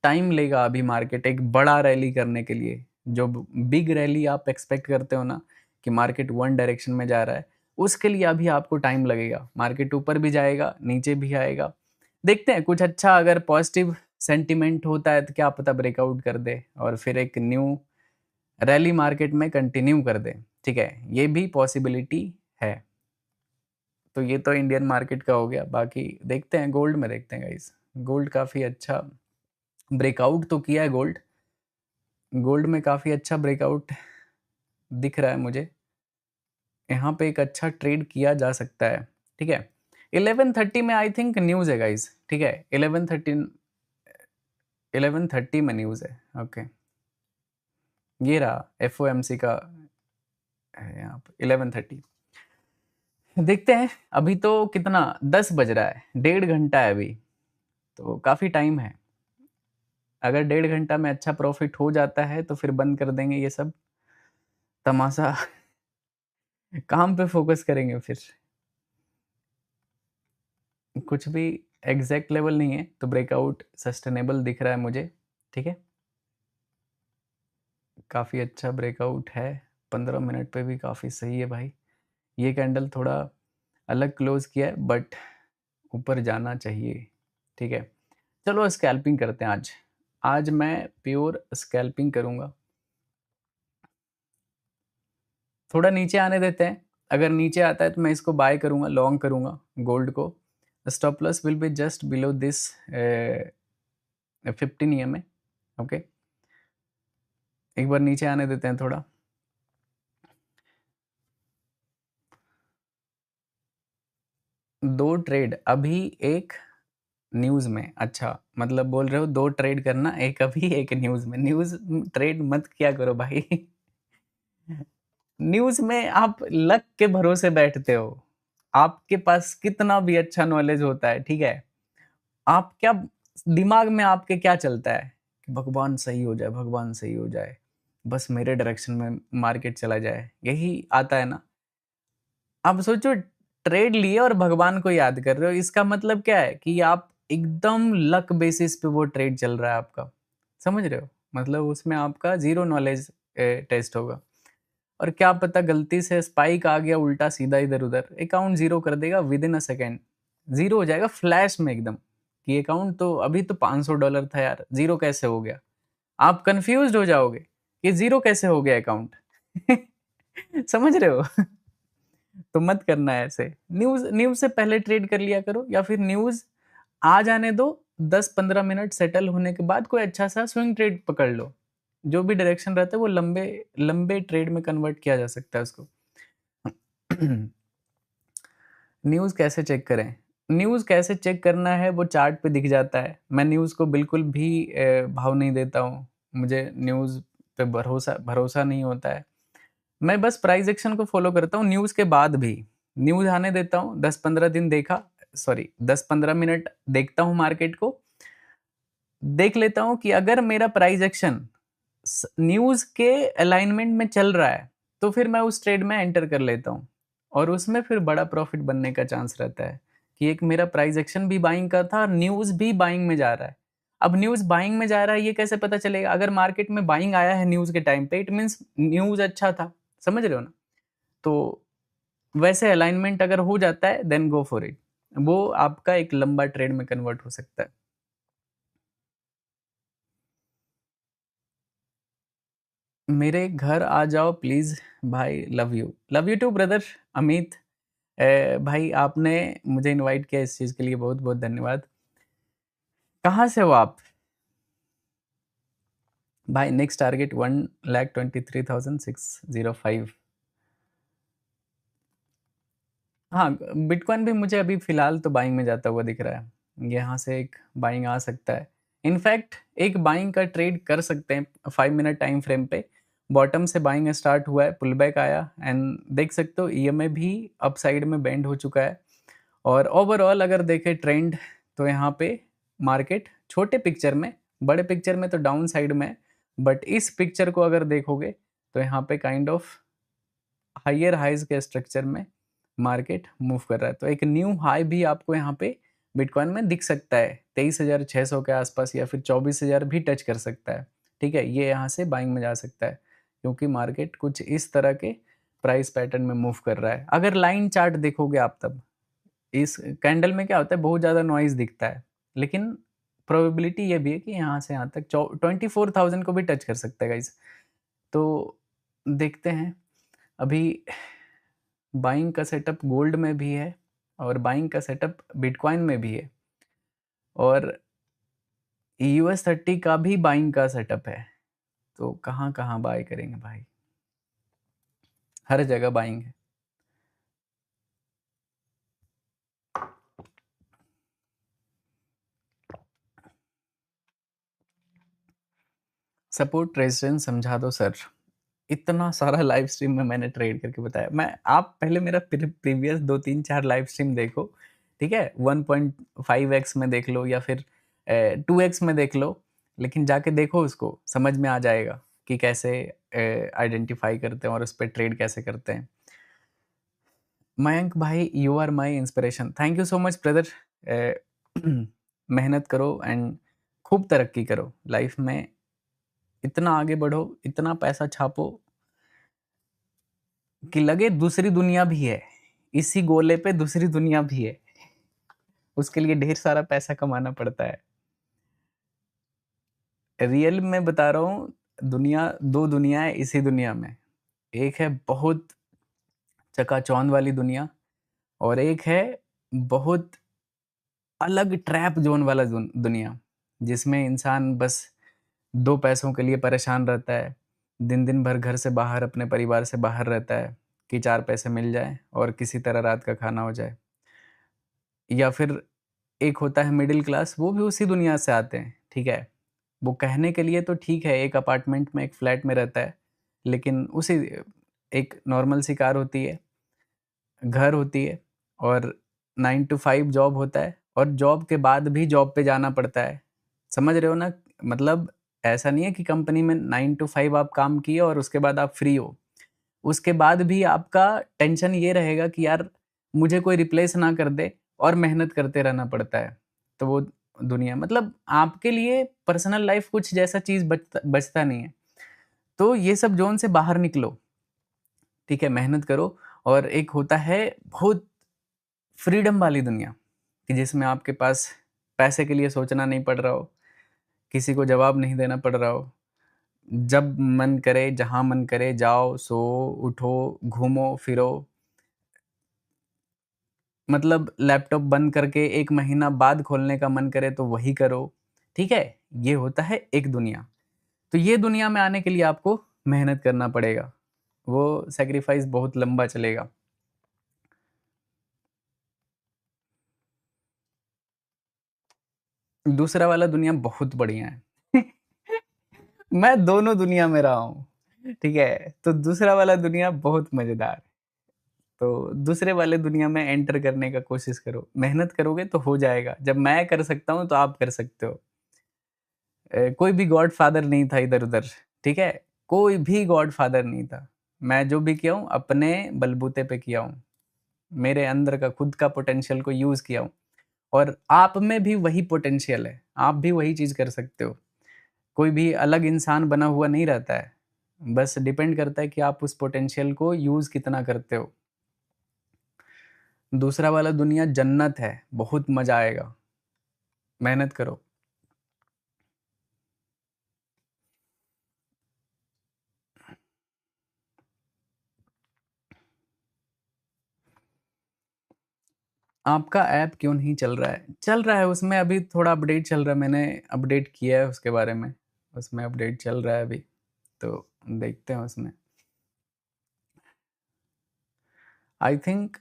टाइम लेगा अभी मार्केट एक बड़ा रैली करने के लिए। जो बिग रैली आप एक्सपेक्ट करते हो ना कि मार्केट वन डायरेक्शन में जा रहा है, उसके लिए अभी आपको टाइम लगेगा। मार्केट ऊपर भी जाएगा, नीचे भी आएगा। देखते हैं कुछ अच्छा अगर पॉजिटिव सेंटिमेंट होता है तो क्या पता ब्रेकआउट कर दे और फिर एक न्यू रैली मार्केट में कंटिन्यू कर दे। ठीक है, ये भी पॉसिबिलिटी है। तो ये तो इंडियन मार्केट का हो गया। बाकी देखते हैं गोल्ड में, देखते हैं गाइस। गोल्ड काफ़ी अच्छा ब्रेकआउट तो किया है गोल्ड। गोल्ड में काफ़ी अच्छा ब्रेकआउट दिख रहा है मुझे। यहाँ पे एक अच्छा ट्रेड किया जा सकता है। ठीक है, 11:30 में आई थिंक न्यूज़ है गाइस। ठीक है, 11:30 में न्यूज़ है। ओके, ये रहा FOMC का है यहाँ पे 11:30। देखते हैं, अभी तो कितना 10 बज रहा है, 1.5 घंटा है अभी, तो काफ़ी टाइम है। अगर 1.5 घंटा में अच्छा प्रॉफिट हो जाता है तो फिर बंद कर देंगे ये सब तमाशा। काम पे फोकस करेंगे फिर। कुछ भी एग्जैक्ट लेवल नहीं है तो ब्रेकआउट सस्टेनेबल दिख रहा है मुझे। ठीक है, काफ़ी अच्छा ब्रेकआउट है। 15 मिनट पे भी काफ़ी सही है भाई। ये कैंडल थोड़ा अलग क्लोज किया है बट ऊपर जाना चाहिए। ठीक है, चलो स्कैल्पिंग करते हैं आज। आज मैं प्योर स्कैल्पिंग करूँगा। थोड़ा नीचे आने देते हैं, अगर नीचे आता है तो मैं इसको बाय करूँगा, लॉन्ग करूँगा गोल्ड को। Stop loss will be just below this 15 EMA। Okay, एक बार नीचे आने देते हैं थोड़ा। दो ट्रेड अभी, एक न्यूज़ में। अच्छा, मतलब बोल रहे हो दो ट्रेड करना, एक अभी एक न्यूज़ में। न्यूज़ ट्रेड मत किया करो भाई। न्यूज़ में आप लक के भरोसे बैठते हो। आपके पास कितना भी अच्छा नॉलेज होता है, ठीक है, आप क्या दिमाग में आपके क्या चलता है कि भगवान सही हो जाए, भगवान सही हो जाए, बस मेरे डायरेक्शन में मार्केट चला जाए, यही आता है ना। आप सोचो, ट्रेड लिए और भगवान को याद कर रहे हो, इसका मतलब क्या है कि आप एकदम लक बेसिस पे वो ट्रेड चल रहा है आपका। समझ रहे हो, मतलब उसमें आपका जीरो नॉलेज टेस्ट होगा। और क्या पता गलती से स्पाइक आ गया उल्टा सीधा इधर उधर, अकाउंट जीरो कर देगा with in a second. Zero हो जाएगा फ्लैश में एकदम, कि अकाउंट तो अभी तो $500 था यार, जीरो कैसे हो गया। आप कंफ्यूज हो जाओगे कि जीरो कैसे हो गया अकाउंट। समझ रहे हो। तो मत करना है ऐसे। न्यूज न्यूज से पहले ट्रेड कर लिया करो, या फिर न्यूज आ जाने दो, 10-15 मिनट सेटल होने के बाद कोई अच्छा सा स्विंग ट्रेड पकड़ लो। जो भी डायरेक्शन रहता है वो लंबे लंबे ट्रेड में कन्वर्ट किया जा सकता है उसको। न्यूज़ कैसे चेक करें? न्यूज़ कैसे चेक करना है वो चार्ट पे दिख जाता है। मैं न्यूज़ को बिल्कुल भी भाव नहीं देता हूँ। मुझे न्यूज़ पे भरोसा नहीं होता है। मैं बस प्राइस एक्शन को फॉलो करता हूँ न्यूज़ के बाद भी। न्यूज़ आने देता हूँ, 10-15 दिन देखा, सॉरी 10-15 मिनट देखता हूँ मार्केट को। देख लेता हूँ कि अगर मेरा प्राइस एक्शन न्यूज़ के अलाइनमेंट में चल रहा है तो फिर मैं उस ट्रेड में एंटर कर लेता हूँ, और उसमें फिर बड़ा प्रॉफिट बनने का चांस रहता है कि एक मेरा प्राइस एक्शन भी बाइंग का था, न्यूज़ भी बाइंग में जा रहा है। अब न्यूज़ बाइंग में जा रहा है ये कैसे पता चलेगा? अगर मार्केट में बाइंग आया है न्यूज़ के टाइम पे, इट मीन्स न्यूज़ अच्छा था। समझ रहे हो ना? तो वैसे अलाइनमेंट अगर हो जाता है देन गो फॉर इट, वो आपका एक लंबा ट्रेड में कन्वर्ट हो सकता है। मेरे घर आ जाओ प्लीज भाई, love you too brother Amit. भाई आपने मुझे इनवाइट किया, इस चीज़ के लिए बहुत बहुत धन्यवाद। कहाँ से हो आप? भाई नेक्स्ट टारगेट 1,23,605। हाँ, बिटकॉइन भी मुझे अभी फ़िलहाल तो बाइंग में जाता हुआ दिख रहा है। यहाँ से एक बाइंग आ सकता है। इनफैक्ट एक बाइंग का ट्रेड कर सकते हैं 5 मिनट टाइम फ्रेम पे। बॉटम से बाइंग स्टार्ट हुआ है, पुल बैक आया, एंड देख सकते हो ईएमए भी अप साइड में बेंड हो चुका है। और ओवरऑल अगर देखें ट्रेंड तो यहाँ पे मार्केट छोटे पिक्चर में, बड़े पिक्चर में तो डाउन साइड में है, बट इस पिक्चर को अगर देखोगे तो यहाँ पे काइंड ऑफ हायर हाइज के स्ट्रक्चर में मार्केट मूव कर रहा है। तो एक न्यू हाई भी आपको यहाँ पे बिटकॉइन में दिख सकता है 23,600 के आसपास या फिर 24,000 भी टच कर सकता है। ठीक है, ये यहाँ से बाइंग में जा सकता है क्योंकि मार्केट कुछ इस तरह के प्राइस पैटर्न में मूव कर रहा है। अगर लाइन चार्ट देखोगे आप, तब इस कैंडल में क्या होता है, बहुत ज़्यादा नॉइज़ दिखता है, लेकिन प्रोबेबिलिटी ये भी है कि यहाँ से यहाँ तक 24,000 को भी टच कर सकता है गाइस। तो देखते हैं। अभी बाइंग का सेटअप गोल्ड में भी है और बाइंग का सेटअप बिटकॉइन में भी है, और US30 का भी बाइंग का सेटअप है। तो कहाँ कहाँ बाय करेंगे भाई? हर जगह बाइंग है। सपोर्ट रेजिस्टेंस समझा दो सर। इतना सारा लाइव स्ट्रीम में मैंने ट्रेड करके बताया। आप पहले मेरा प्रीवियस 2-3-4 लाइव स्ट्रीम देखो, ठीक है? 1.5x में देख लो या फिर 2x में देख लो, लेकिन जाके देखो, उसको समझ में आ जाएगा कि कैसे आइडेंटिफाई करते हैं और उस पर ट्रेड कैसे करते हैं। मयंक भाई, you are my inspiration. Thank you so much brother. मेहनत करो एंड खूब तरक्की करो लाइफ में, इतना आगे बढ़ो, इतना पैसा छापो कि लगे दूसरी दुनिया भी है, इसी गोले पे दूसरी दुनिया भी है। उसके लिए ढेर सारा पैसा कमाना पड़ता है। रियल में बता रहा हूँ, दुनिया, दो दुनिया है इसी दुनिया में। एक है बहुत चकाचौंध वाली दुनिया, और एक है बहुत अलग ट्रैप जोन वाला दुनिया, जिसमें इंसान बस दो पैसों के लिए परेशान रहता है। दिन दिन भर घर से बाहर, अपने परिवार से बाहर रहता है कि 4 पैसे मिल जाए और किसी तरह रात का खाना हो जाए। या फिर एक होता है मिडिल क्लास, वो भी उसी दुनिया से आते हैं, ठीक है? वो कहने के लिए तो ठीक है, एक अपार्टमेंट में, एक फ्लैट में रहता है, लेकिन उसी एक नॉर्मल सी कार होती है, घर होती है, और 9 टू 5 जॉब होता है, और जॉब के बाद भी जॉब पे जाना पड़ता है। समझ रहे हो ना? मतलब ऐसा नहीं है कि कंपनी में 9 टू 5 आप काम किए और उसके बाद आप फ्री हो। उसके बाद भी आपका टेंशन ये रहेगा कि यार मुझे कोई रिप्लेस ना कर दे, और मेहनत करते रहना पड़ता है। तो वो दुनिया, मतलब आपके लिए पर्सनल लाइफ कुछ जैसा चीज़ बचता नहीं है। तो ये सब ज़ोन से बाहर निकलो, ठीक है? मेहनत करो। और एक होता है बहुत फ्रीडम वाली दुनिया, कि जिसमें आपके पास पैसे के लिए सोचना नहीं पड़ रहा हो, किसी को जवाब नहीं देना पड़ रहा हो। जब मन करे, जहाँ मन करे जाओ, सो, उठो, घूमो, फिरो। मतलब लैपटॉप बंद करके 1 महीना बाद खोलने का मन करे तो वही करो, ठीक है? ये होता है एक दुनिया। तो ये दुनिया में आने के लिए आपको मेहनत करना पड़ेगा। वो सैक्रिफाइस बहुत लंबा चलेगा। दूसरा वाला दुनिया बहुत बढ़िया है। मैं दोनों दुनिया में रहा हूँ, ठीक है? तो दूसरा वाला दुनिया बहुत मज़ेदार है। तो दूसरे वाले दुनिया में एंटर करने का कोशिश करो, मेहनत करोगे तो हो जाएगा। जब मैं कर सकता हूँ तो आप कर सकते हो। कोई भी गॉडफ़ादर नहीं था इधर-उधर, ठीक है? कोई भी गॉडफ़ादर नहीं था। मैं जो भी किया हूँ अपने बलबूते पे किया हूँ। मेरे अंदर का खुद का पोटेंशियल को यूज़ किया हूँ, और आप में भी वही पोटेंशियल है। आप भी वही चीज़ कर सकते हो। कोई भी अलग इंसान बना हुआ नहीं रहता है। बस डिपेंड करता है कि आप उस पोटेंशियल को यूज़ कितना करते हो। दूसरा वाला दुनिया जन्नत है, बहुत मज़ा आएगा। मेहनत करो। आपका ऐप क्यों नहीं चल रहा है? चल रहा है, उसमें अभी थोड़ा अपडेट चल रहा है, मैंने अपडेट किया है उसके बारे में। उसमें अपडेट चल रहा है अभी, तो देखते हैं उसमें। आई थिंक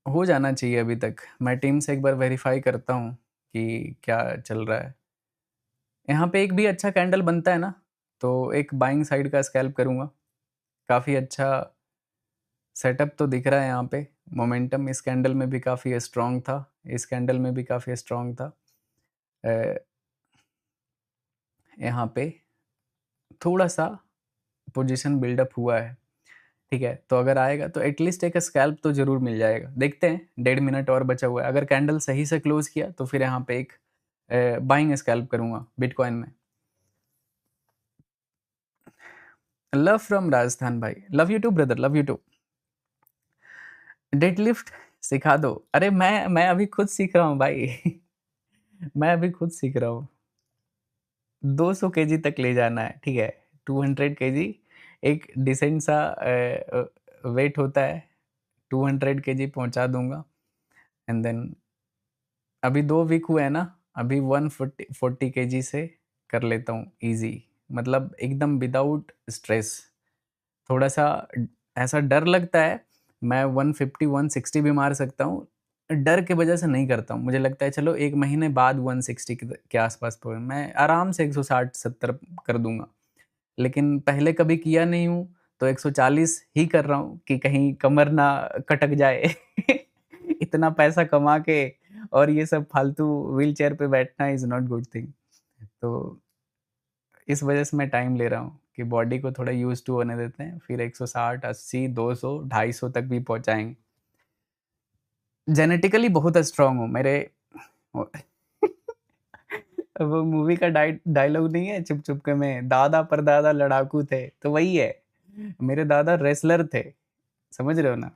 हो जाना चाहिए अभी तक। मैं टीम से एक बार वेरीफ़ाई करता हूँ कि क्या चल रहा है। यहाँ पे एक भी अच्छा कैंडल बनता है ना, तो एक बाइंग साइड का स्कैल्प करूँगा। काफ़ी अच्छा सेटअप तो दिख रहा है यहाँ पे। मोमेंटम इस कैंडल में भी काफ़ी स्ट्रॉन्ग था, इस कैंडल में भी काफ़ी स्ट्रॉन्ग था। यहाँ पे थोड़ा-सा पोजीशन बिल्डअप हुआ है, ठीक है, तो अगर आएगा तो एटलीस्ट एक स्कैल्प तो ज़रूर मिल जाएगा। देखते हैं, 1.5 मिनट और बचा हुआ है। अगर कैंडल सही से क्लोज़ किया तो फिर यहाँ पे एक बाइंग स्कैल्प करूँगा बिटकॉइन में। लव फ्रॉम राजस्थान भाई, love you too brother, love you too. Deadlift सिखा दो। अरे मैं अभी खुद सीख रहा हूँ भाई। मैं अभी खुद सीख रहा हूँ। 200 केजी तक ले जाना है, ठीक है? 200 केजी एक डिसेंट सा वेट होता है। 200 केजी पहुँचा दूँगा एंड देन अभी 2 वीक हुए हैं ना, अभी 140 केजी से कर लेता हूँ ईज़ी, मतलब एकदम विदाउट स्ट्रेस। थोड़ा-सा ऐसा डर लगता है, मैं 150 160 भी मार सकता हूँ। डर की वजह से नहीं करता हूँ। मुझे लगता है चलो 1 महीने बाद 160 के आस-पास पहुँ मैं आराम से 160-70 कर दूँगा। लेकिन पहले कभी किया नहीं हूँ, तो 140 ही कर रहा हूँ कि कहीं कमर ना कटक जाए। इतना पैसा कमा के और ये सब फालतू व्हीलचेयर पे बैठना इज़ नॉट गुड थिंग। तो इस वजह से मैं टाइम ले रहा हूँ कि बॉडी को थोड़ा यूज़ टू होने देते हैं, फिर 160, 80, 200, 250 तक भी पहुँचाएँगे। जेनेटिकली बहुत स्ट्रॉन्ग हूँ, मेरे वो वो मूवी का डायलॉग नहीं है चुप चुप के में, दादा परदादा लड़ाकू थे, तो वही है। मेरे दादा रेसलर थे, समझ रहे हो ना?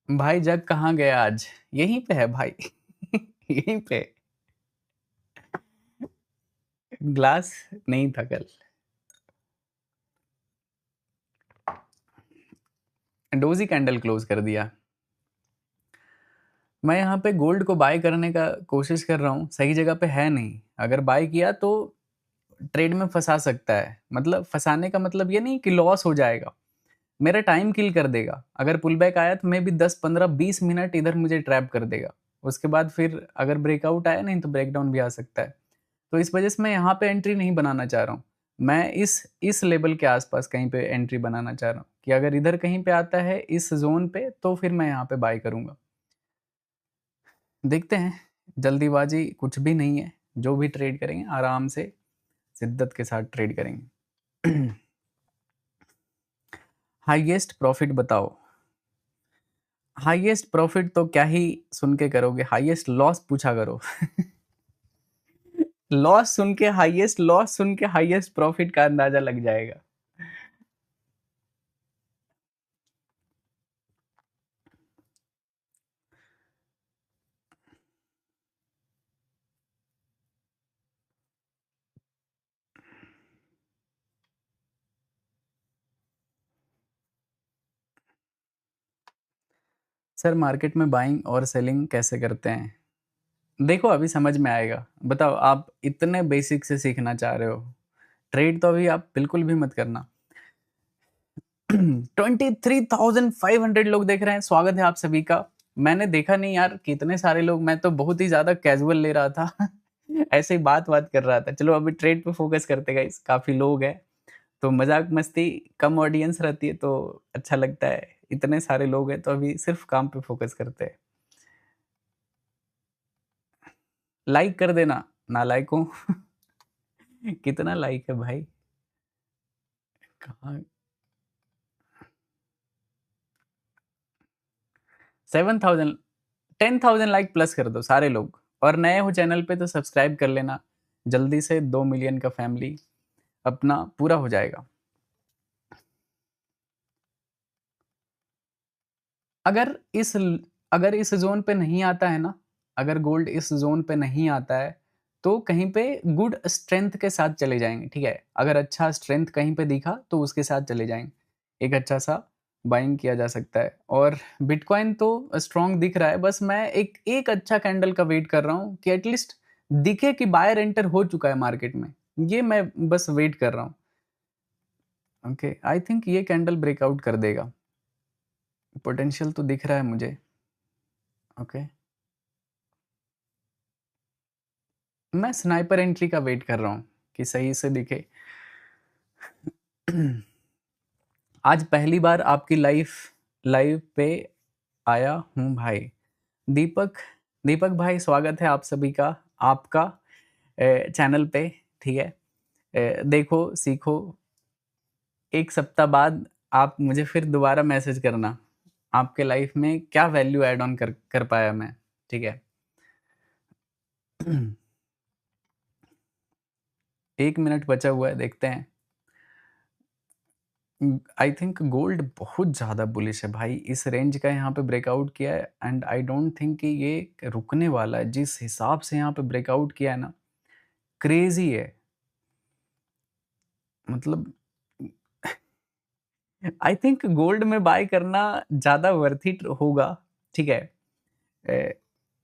भाई जग कहाँ गया आज? यहीं पे है भाई। यहीं पे। ग्लास नहीं था कल। डोज़ी कैंडल क्लोज़ कर दिया। मैं यहाँ पे गोल्ड को बाय करने का कोशिश कर रहा हूँ, सही जगह पे है नहीं। अगर बाय किया तो ट्रेड में फँसा सकता है। मतलब फँसाने का मतलब ये नहीं कि लॉस हो जाएगा, मेरा टाइम किल कर देगा। अगर पुल बैक आया तो मेबी 10, 15, 20 मिनट इधर मुझे ट्रैप कर देगा। उसके बाद फिर अगर ब्रेकआउट आया नहीं तो ब्रेकडाउन भी आ सकता है। तो इस वजह से मैं यहाँ पे एंट्री नहीं बनाना चाह रहा हूँ। मैं इस लेवल के आस-पास कहीं पे एंट्री बनाना चाह रहा हूँ कि अगर इधर कहीं पे आता है इस ज़ोन पे तो फिर मैं यहाँ पे बाय करूँगा। देखते हैं, जल्दीबाज़ी कुछ भी नहीं है, जो भी ट्रेड करेंगे आराम से, शिद्दत के साथ ट्रेड करेंगे। हाईएस्ट प्रॉफ़िट बताओ? हाईएस्ट प्रॉफ़िट तो क्या ही सुन के करोगे, हाईएस्ट लॉस पूछा करो। लॉस सुन के हाईएस्ट प्रॉफ़िट का अंदाज़ा लग जाएगा। सर मार्केट में बाइंग और सेलिंग कैसे करते हैं? देखो अभी समझ में आएगा। बताओ आप इतने बेसिक से सीखना चाह रहे हो, ट्रेड तो अभी आप बिल्कुल भी मत करना। 23,500 लोग देख रहे हैं, स्वागत है आप सभी का। मैंने देखा नहीं यार कितने सारे लोग, मैं तो बहुत ही ज़्यादा कैज़ुअल ले रहा था। ऐसे ही बात-वात कर रहा था। चलो अभी ट्रेड पे फ़ोकस करते हैं गाइस, काफ़ी लोग हैं, तो मज़ाक-मस्ती कम ऑडियंस रहती है तो अच्छा लगता है। इतने सारे लोग हैं तो अभी सिर्फ़ काम पे फ़ोकस करते हैं। लाइक कर देना, नालायकों। कितना लाइक है भाई? कहाँ 7,000 10,000 लाइक प्लस कर दो सारे लोग और नए हो चैनल पे तो सब्सक्राइब कर लेना। जल्दी से 2 मिलियन का फैमिली अपना पूरा हो जाएगा। अगर इस अगर इस ज़ोन पे नहीं आता है ना, अगर गोल्ड इस ज़ोन पे नहीं आता है, तो कहीं पे गुड स्ट्रेंथ के साथ चले जाएँगे, ठीक है? अगर अच्छा स्ट्रेंथ कहीं पे दिखा तो उसके साथ चले जाएँगे। एक अच्छा-सा बाइंग किया जा सकता है और बिटकॉइन तो स्ट्रॉन्ग दिख रहा है, बस मैं एक एक अच्छा कैंडल का वेट कर रहा हूँ कि एटलीस्ट दिखे कि बायर एंटर हो चुका है मार्केट में। ये मैं बस वेट कर रहा हूँ। ओके, आई थिंक ये कैंडल ब्रेकआउट कर देगा। पोटेंशियल तो दिख रहा है मुझे। ओके। मैं स्नाइपर एंट्री का वेट कर रहा हूँ कि सही से दिखे। आज पहली बार आपकी लाइव पे आया हूँ भाई। दीपक दीपक भाई, स्वागत है आप सभी का आपका चैनल पे, ठीक है। देखो, सीखो, 1 सप्ताह बाद आप मुझे फिर दोबारा मैसेज करना, आपके लाइफ में क्या वैल्यू ऐड ऑन कर पाया मैं, ठीक है। 1 मिनट बचा हुआ है, देखते हैं। आई थिंक गोल्ड बहुत ज़्यादा बुलिश है भाई, इस रेंज का यहाँ पे ब्रेकआउट किया है एंड आई डोंट थिंक कि ये रुकने वाला है। जिस हिसाब से यहाँ पे ब्रेकआउट किया है ना, क्रेजी है। मतलब आई थिंक गोल्ड में बाय करना ज़्यादा वर्थ इट होगा, ठीक है।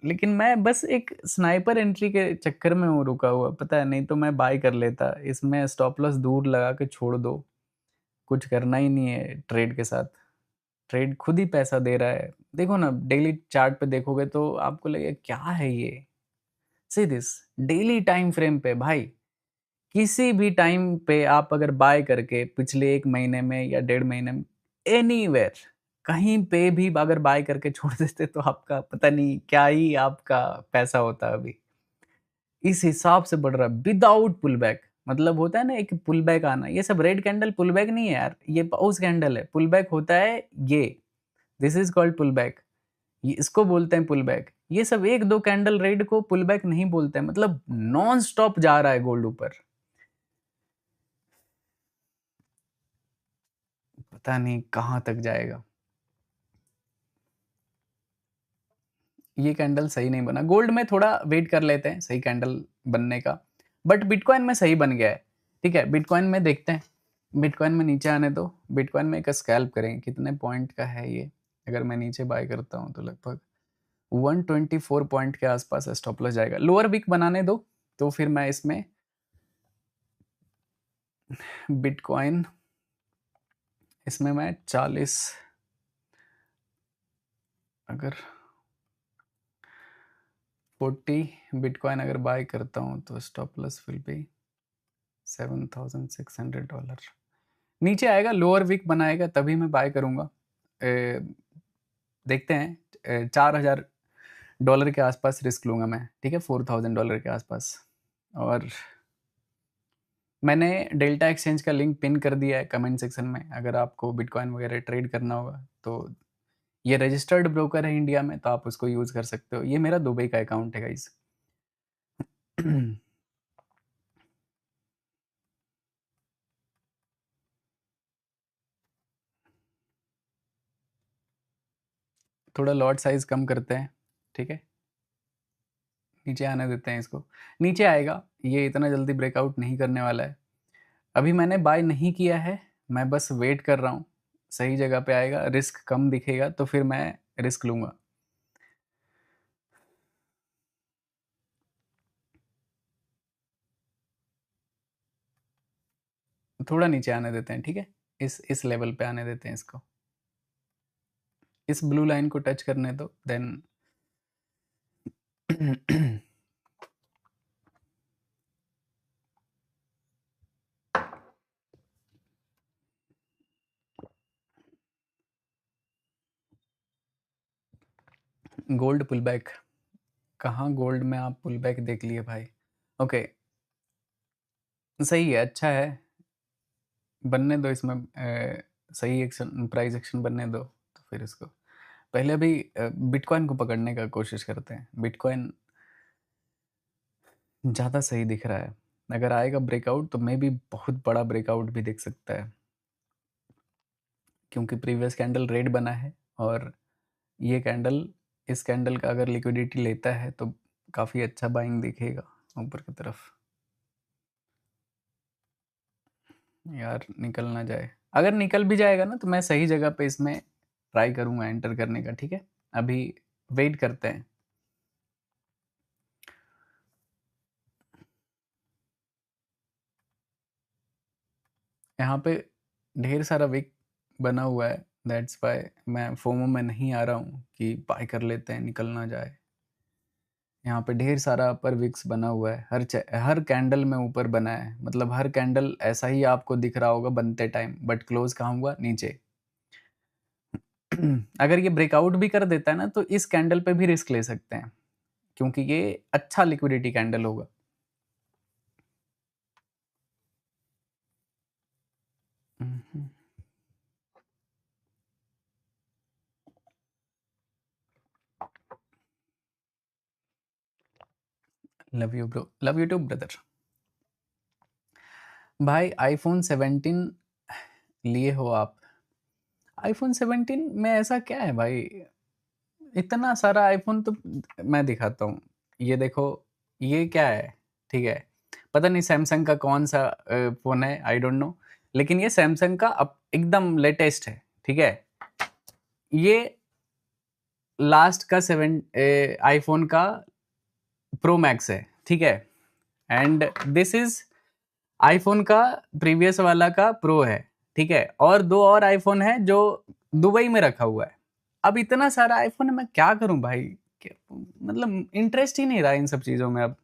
लेकिन मैं बस एक स्नाइपर एंट्री के चक्कर में हूँ रुका हुआ, पता है, नहीं तो मैं बाय कर लेता। इसमें स्टॉप लॉस दूर लगा के छोड़ दो, कुछ करना ही नहीं है ट्रेड के साथ। ट्रेड खुद ही पैसा दे रहा है। देखो ना, डेली चार्ट पे देखोगे तो आपको लगेगा क्या है ये। See this, daily time frame पे भाई, किसी भी टाइम पे आप अगर बाय करके पिछले 1 महीने में या 1.5 महीने में एनीवेयर कहीं पे भी अगर बाय करके छोड़ देते तो आपका पता नहीं क्या ही आपका पैसा होता अभी। इस हिसाब से बढ़ रहा है विदाउट पुल बैक। मतलब होता है ना एक पुल बैक आना, ये सब रेड कैंडल पुल बैक नहीं है यार, ये पाउस कैंडल है। पुल बैक होता है ये, this is called pull back, ये इसको बोलते हैं पुल बैक। ये सब 1-2 कैंडल रेड को पुल बैक नहीं बोलते हैं। मतलब नॉन स्टॉप जा रहा है गोल्ड ऊपर, पता नहीं कहां तक जाएगा। ये कैंडल सही नहीं बना। गोल्ड में थोड़ा वेट कर लेते हैं सही कैंडल बनने का, बट बिटकॉइन में सही बन गया है, ठीक है। बिटकॉइन में देखते हैं, बिटकॉइन में नीचे आने दो। बिटकॉइन में एक स्कैल्प करेंगे, कितने पॉइंट का है ये। अगर मैं नीचे बाय करता हूँ तो लगभग 124 पॉइंट के आसपास स्टॉप लॉस जाएगा। लोअर वीक बनाने दो तो फिर मैं इसमें बिटकॉइन, इसमें मैं 40, अगर 40 बिटकॉइन अगर बाय करता हूँ तो स्टॉप लॉस विल बी $7,600। नीचे आएगा, लोअर वीक बनाएगा तभी मैं बाय करूंगा। देखते हैं, $4,000 के आसपास रिस्क लूंगा मैं, ठीक है, $4,000 के आसपास। और मैंने डेल्टा एक्सचेंज का लिंक पिन कर दिया है कमेंट सेक्शन में, अगर आपको बिटकॉइन वगैरह ट्रेड करना होगा तो। ये रजिस्टर्ड ब्रोकर है इंडिया में, तो आप उसको यूज़ कर सकते हो। ये मेरा दुबई का अकाउंट है गाइस। थोड़ा लॉट साइज कम करते हैं, ठीक है। नीचे आने देते हैं इसको, नीचे आएगा। ये इतना जल्दी ब्रेकआउट नहीं करने वाला है। अभी मैंने बाय नहीं किया है, मैं बस वेट कर रहा हूँ। सही जगह पे आएगा, रिस्क कम दिखेगा तो फिर मैं रिस्क लूंगा। थोड़ा नीचे आने देते हैं, ठीक है। इस लेवल पे आने देते हैं इसको, इस ब्लू लाइन को टच करने दो, देन गोल्ड पुल बैक। कहाँ गोल्ड में आप पुल बैक देख लिए भाई। ओके, सही है, अच्छा है, बनने दो इसमें सही एक्शन, प्राइस एक्शन बनने दो तो फिर इसको। पहले अभी बिटकॉइन को पकड़ने का कोशिश करते हैं। बिटकॉइन ज़्यादा सही दिख रहा है, अगर आएगा ब्रेकआउट तो मे भी बहुत बड़ा ब्रेकआउट भी दिख सकता है, क्योंकि प्रीवियस कैंडल रेड बना है और ये कैंडल, इस कैंडल का अगर लिक्विडिटी लेता है तो काफ़ी अच्छा बाइंग दिखेगा ऊपर की तरफ। यार निकल ना जाए, अगर निकल भी जाएगा ना तो मैं सही जगह पे इसमें ट्राई करूंगा एंटर करने का, ठीक है। अभी वेट करते हैं। यहाँ पे ढेर सारा विक बना हुआ है, दैट्स वाई मैं फोमो में नहीं आ रहा हूँ कि बाय कर लेते हैं, निकल ना जाए। यहाँ पे ढेर सारा अपर विक्स बना हुआ है, हर कैंडल में ऊपर बना है, मतलब हर कैंडल ऐसा ही आपको दिख रहा होगा बनते टाइम, बट क्लोज कहाँ हुआ? नीचे। अगर ये ब्रेकआउट भी कर देता है ना, तो इस कैंडल पे भी रिस्क ले सकते हैं, क्योंकि ये अच्छा लिक्विडिटी कैंडल होगा। Love you bro, love you too brother. भाई आईफोन 17 लिए हो आप? आईफोन 17 में ऐसा क्या है भाई? इतना सारा आईफोन तो मैं दिखाता हूँ। ये देखो, ये क्या है? ठीक है, पता नहीं सैमसंग का कौन सा फोन है, आई डोंट नो, लेकिन ये सैमसंग का एकदम लेटेस्ट है। ठीक है, ये लास्ट का आईफोन का प्रो मैक्स है। ठीक है, एंड दिस इज आईफोन का प्रीवियस वाला का प्रो है। ठीक है, और दो और आईफोन है जो दुबई में रखा हुआ है। अब इतना सारा आईफोन है, मैं क्या करूं भाई? मतलब इंटरेस्ट ही नहीं रहा इन सब चीजों में अब।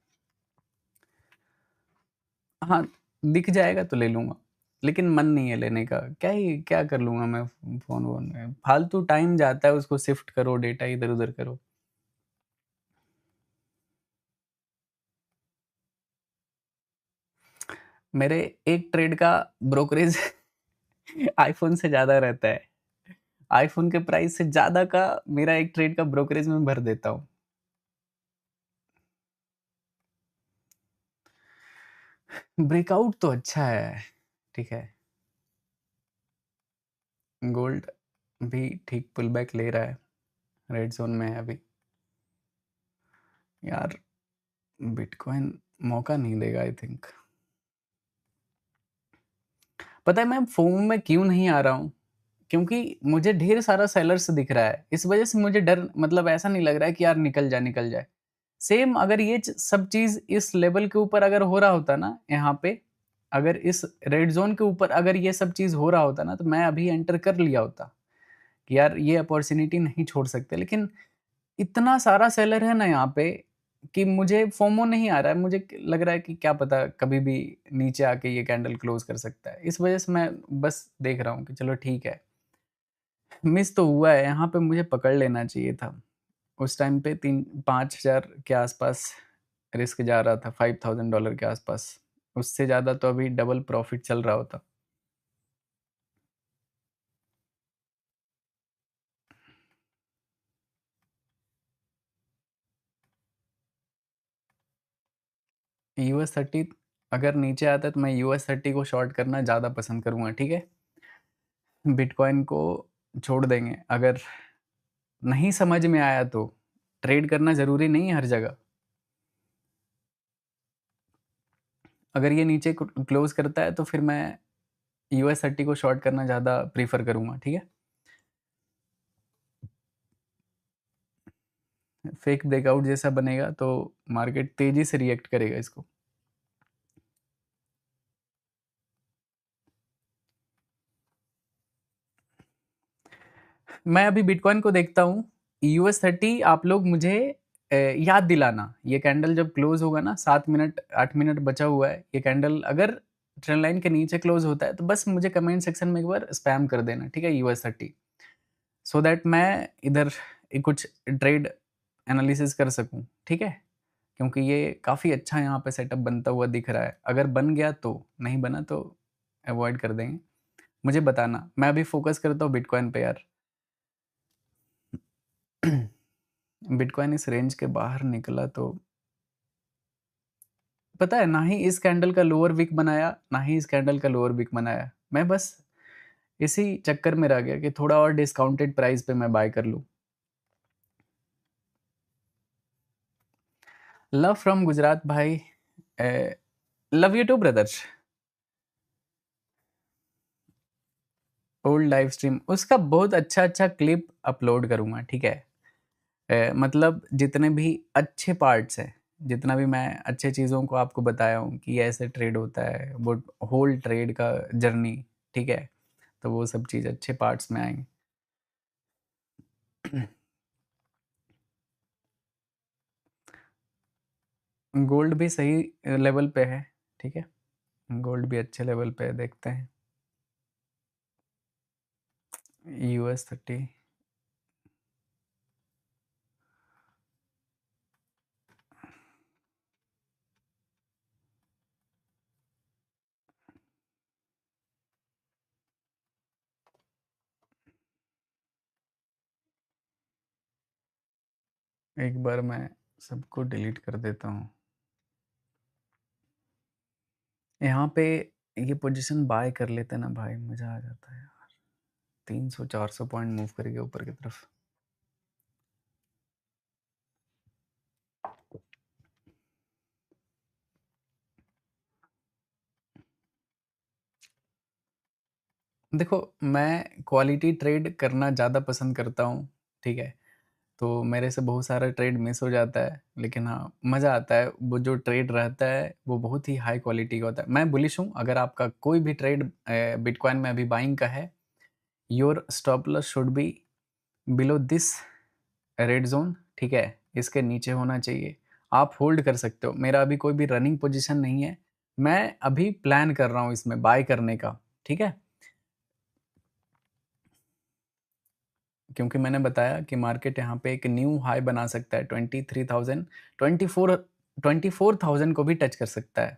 हाँ, दिख जाएगा तो ले लूंगा, लेकिन मन नहीं है लेने का। क्या कर लूंगा मैं फोन वोन में? फालतू टाइम जाता है, उसको शिफ्ट करो, डेटा इधर उधर करो। मेरे एक ट्रेड का ब्रोकरेज आईफोन से ज्यादा रहता है। आईफोन के प्राइस से ज्यादा का मेरा एक ट्रेड का ब्रोकरेज में भर देता हूँ। ब्रेकआउट तो अच्छा है। ठीक है, गोल्ड भी ठीक पुल बैक ले रहा है, रेड जोन में है अभी। यार बिटकॉइन मौका नहीं देगा आई थिंक। पता है मैं फोम में क्यों नहीं आ रहा हूँ? क्योंकि मुझे ढेर सारा सेलर्स दिख रहा है, इस वजह से मुझे डर, मतलब ऐसा नहीं लग रहा है कि यार निकल जाए। सेम अगर ये सब चीज इस लेवल के ऊपर अगर हो रहा होता ना, यहाँ पे अगर इस रेड जोन के ऊपर अगर ये सब चीज हो रहा होता ना, तो मैं अभी एंटर कर लिया होता कि यार ये अपॉर्चुनिटी नहीं छोड़ सकते। लेकिन इतना सारा सेलर है ना यहाँ पे कि मुझे फोमो नहीं आ रहा है। मुझे लग रहा है कि क्या पता कभी भी नीचे आके ये कैंडल क्लोज कर सकता है। इस वजह से मैं बस देख रहा हूँ कि चलो ठीक है, मिस तो हुआ है, यहाँ पे मुझे पकड़ लेना चाहिए था। उस टाइम पे 3-5 हज़ार के आसपास रिस्क जा रहा था, $5,000 के आसपास। उससे ज़्यादा तो अभी डबल प्रॉफिट चल रहा होता। US30 अगर नीचे आता है तो मैं US30 को शॉर्ट करना ज़्यादा पसंद करूँगा। ठीक है, बिटकॉइन को छोड़ देंगे। अगर नहीं समझ में आया तो ट्रेड करना ज़रूरी नहीं है हर जगह। अगर ये नीचे क्लोज करता है तो फिर मैं US30 को शॉर्ट करना ज़्यादा प्रीफर करूँगा। ठीक है, फेक ब्रेकआउट जैसा बनेगा तो मार्केट तेजी से रिएक्ट करेगा इसको। मैं अभी बिटकॉइन को देखता हूँ। US30 आप लोग मुझे याद दिलाना, ये कैंडल जब क्लोज होगा ना, 7 मिनट 8 मिनट बचा हुआ है, ये कैंडल अगर ट्रेंड लाइन के नीचे क्लोज होता है तो बस मुझे कमेंट सेक्शन में एक बार स्पैम कर देना। ठीक है, US30, सो दैट मैं इधर कुछ ट्रेड एनालिसिस कर सकूं। ठीक है, क्योंकि ये काफ़ी अच्छा यहाँ पे सेटअप बनता हुआ दिख रहा है। अगर बन गया तो, नहीं बना तो अवॉइड कर देंगे। मुझे बताना, मैं अभी फोकस करता हूँ बिटकॉइन पे यार। बिटकॉइन इस रेंज के बाहर निकला तो पता है, ना ही इस कैंडल का लोअर विक बनाया, ना ही इस कैंडल का लोअर विक बनाया। मैं बस इसी चक्कर में रह गया कि थोड़ा और डिस्काउंटेड प्राइस पे मैं बाय कर लूं। लव फ्रॉम गुजरात भाई, love you two brothers. Old live stream उसका बहुत अच्छा अच्छा क्लिप अपलोड करूंगा। ठीक है, मतलब जितने भी अच्छे पार्ट्स हैं, जितना भी मैं अच्छे चीज़ों को आपको बताया हूँ कि ऐसे ट्रेड होता है, वो होल ट्रेड का जर्नी। ठीक है, तो वो सब चीज़ अच्छे पार्ट्स में आएंगे। गोल्ड भी सही लेवल पे है, ठीक है, गोल्ड भी अच्छे लेवल पे है, देखते हैं। US 30 एक बार मैं सबको डिलीट कर देता हूँ। यहाँ पे ये पोजीशन बाय कर लेते ना भाई, मजा आ जाता है यार। 300-400 पॉइंट मूव करेंगे ऊपर की तरफ। देखो, मैं क्वालिटी ट्रेड करना ज़्यादा पसंद करता हूँ, ठीक है, तो मेरे से बहुत सारा ट्रेड मिस हो जाता है, लेकिन हाँ, मज़ा आता है। वो जो ट्रेड रहता है वो बहुत ही हाई क्वालिटी का होता है। मैं बुलिश हूँ, अगर आपका कोई भी ट्रेड बिटकॉइन में अभी बाइंग का है, your stop loss should be below this red zone, ठीक है, इसके नीचे होना चाहिए। आप होल्ड कर सकते हो। मेरा अभी कोई भी रनिंग पोजीशन नहीं है, मैं अभी प्लान कर रहा हूँ इसमें बाय करने का, ठीक है, क्योंकि मैंने बताया कि मार्केट यहाँ पे एक न्यू हाई बना सकता है। 23,000, 24,000 को भी टच कर सकता है,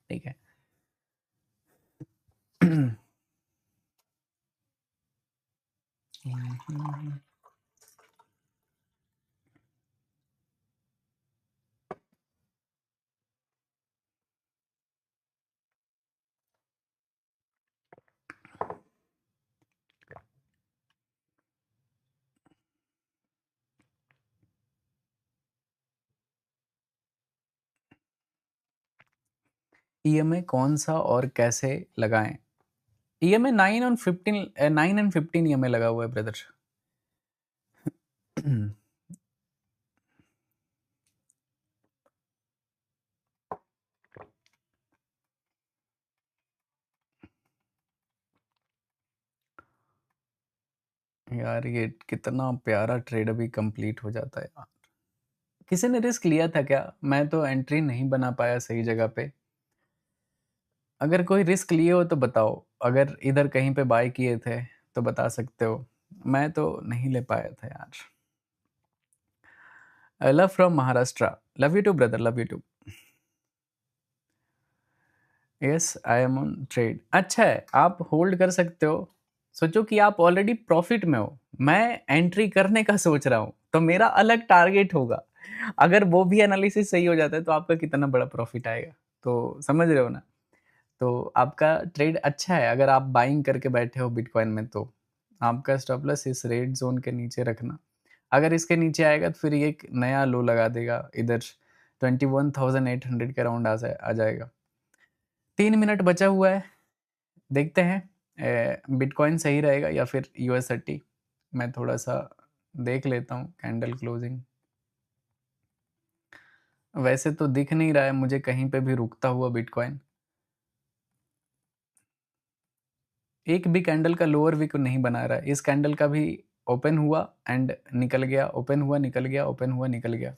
ठीक है। ईएमआई कौन सा और कैसे लगाएं? ईएमआई 9 एंड 15 ईएमआई लगा हुआ है ब्रदर। यार ये कितना प्यारा ट्रेड अभी कंप्लीट हो जाता है यार। किसी ने रिस्क लिया था क्या? मैं तो एंट्री नहीं बना पाया सही जगह पे। अगर कोई रिस्क लिए हो तो बताओ, अगर इधर कहीं पे बाय किए थे तो बता सकते हो। मैं तो नहीं ले पाया था यार। Love from Maharashtra, love you too brother, love you too. Yes I am on trade. अच्छा है, आप होल्ड कर सकते हो। सोचो कि आप ऑलरेडी प्रॉफिट में हो, मैं एंट्री करने का सोच रहा हूँ, तो मेरा अलग टारगेट होगा। अगर वो भी एनालिसिस सही हो जाता है तो आपका कितना बड़ा प्रॉफिट आएगा, तो समझ रहे हो ना। तो आपका ट्रेड अच्छा है। अगर आप बाइंग करके बैठे हो बिटकॉइन में, तो आपका स्टॉप लॉस इस रेड जोन के नीचे रखना। अगर इसके नीचे आएगा तो फिर ये एक नया लो लगा देगा इधर, 21,800 के अराउंड आ जाएगा। 3 मिनट बचा हुआ है, देखते हैं बिटकॉइन सही रहेगा या फिर US 30। मैं थोड़ा सा देख लेता हूँ कैंडल क्लोजिंग। वैसे तो दिख नहीं रहा है मुझे कहीं पे भी रुकता हुआ बिटकॉइन। एक भी कैंडल का लोअर वीक नहीं बना रहा है। इस कैंडल का भी ओपन हुआ एंड निकल गया, ओपन हुआ निकल गया, ओपन हुआ निकल गया।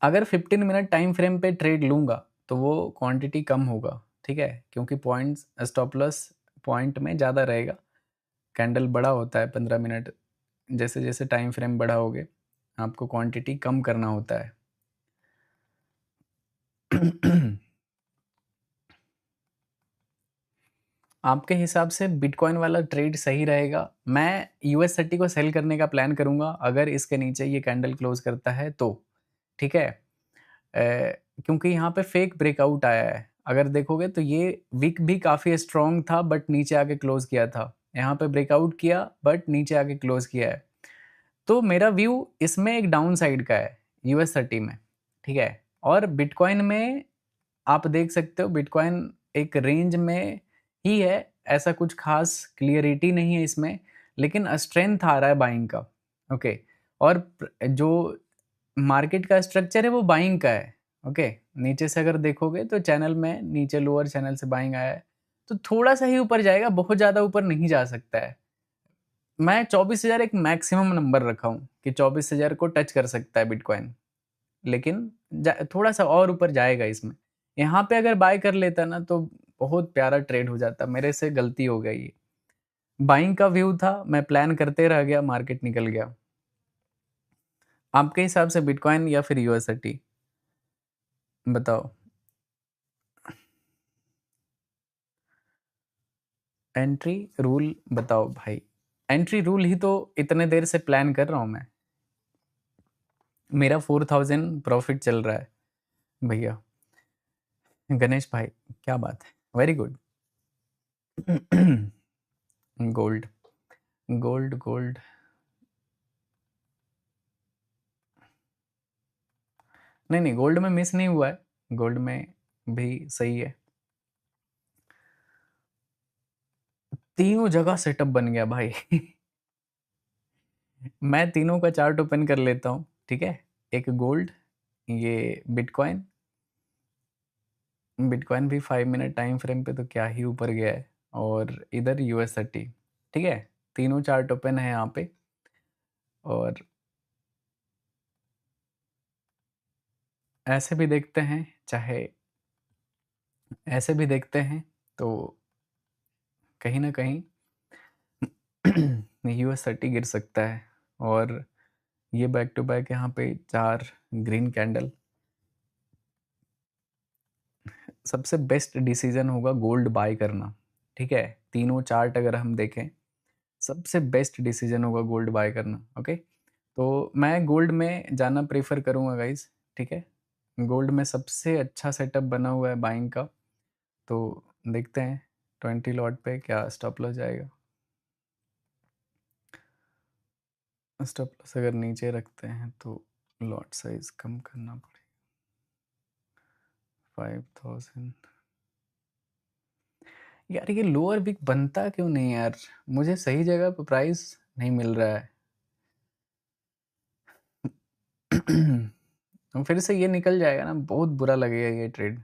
अगर 15 मिनट टाइम फ्रेम पे ट्रेड लूंगा तो वो क्वांटिटी कम होगा, ठीक है, क्योंकि पॉइंट्स स्टॉप लॉस पॉइंट में ज़्यादा रहेगा। कैंडल बड़ा होता है 15 मिनट, जैसे जैसे टाइम फ्रेम बड़ा होगे आपको क्वांटिटी कम करना होता है। आपके हिसाब से बिटकॉइन वाला ट्रेड सही रहेगा? मैं US 30 को सेल करने का प्लान करूंगा अगर इसके नीचे ये कैंडल क्लोज करता है तो, ठीक है। क्योंकि यहाँ पे फेक ब्रेकआउट आया है। अगर देखोगे तो ये वीक भी काफ़ी स्ट्रॉन्ग था, बट नीचे आके क्लोज किया था। यहाँ पे ब्रेकआउट किया बट नीचे आके क्लोज किया है। तो मेरा व्यू इसमें एक डाउन साइड का है US 30 में, ठीक है। और बिटकॉइन में आप देख सकते हो, बिटकॉइन एक रेंज में ही है, ऐसा कुछ खास क्लियरिटी नहीं है इसमें, लेकिन स्ट्रेंथ आ रहा है बाइंग का, ओके। और जो मार्केट का स्ट्रक्चर है वो बाइंग का है, ओके। नीचे से अगर देखोगे तो चैनल में नीचे लोअर चैनल से बाइंग आया है, तो थोड़ा सा ही ऊपर जाएगा, बहुत ज़्यादा ऊपर नहीं जा सकता है। मैं 24,000 एक मैक्सिमम नंबर रखा हूँ कि 24,000 को टच कर सकता है बिटकॉइन, लेकिन थोड़ा सा और ऊपर जाएगा इसमें। यहाँ पे अगर बाय कर लेता ना तो बहुत प्यारा ट्रेड हो जाता। मेरे से गलती हो गई ये। बाइंग का व्यू था, मैं प्लान करते रह गया, मार्केट निकल गया। आपके हिसाब से बिटकॉइन या फिर यूएसडी बताओ। एंट्री रूल बताओ भाई। एंट्री रूल ही तो इतने देर से प्लान कर रहा हूँ मैं। मेरा 4,000 प्रॉफिट चल रहा है भैया। गणेश भाई क्या बात है, very good. Gold gold gold नहीं नहीं, गोल्ड में मिस नहीं हुआ है, गोल्ड में भी सही है। तीनों जगह सेटअप बन गया भाई। मैं तीनों का चार्ट ओपन कर लेता हूँ, ठीक है। एक गोल्ड, ये बिटकॉइन। बिटकॉइन भी 5 मिनट टाइम फ्रेम पे तो क्या ही ऊपर गया है, और इधर यूएसडी, ठीक है। तीनों चार्ट ओपन है यहाँ पे, और ऐसे भी देखते हैं, चाहे ऐसे भी देखते हैं, तो कहीं ना कहीं यूएसडी गिर सकता है। और ये बैक टू बैक यहाँ पे 4 ग्रीन कैंडल। सबसे बेस्ट डिसीजन होगा गोल्ड बाय करना, ठीक है। तीनों चार्ट अगर हम देखें, सबसे बेस्ट डिसीजन होगा गोल्ड बाय करना, ओके। तो मैं गोल्ड में जाना प्रेफर करूँगा गाइज, ठीक है। गोल्ड में सबसे अच्छा सेटअप बना हुआ है बाइंग का। तो देखते हैं 20 लॉट पे क्या स्टॉप लॉस जाएगा। स्टॉप लॉस अगर नीचे रखते हैं तो लॉट साइज कम करना पड़ेगा, 5,000। यार ये लोअर बिग बनता क्यों नहीं यार, मुझे सही जगह पे प्राइस नहीं मिल रहा है। तो फिर से ये निकल जाएगा ना, बहुत बुरा लगेगा ये ट्रेड।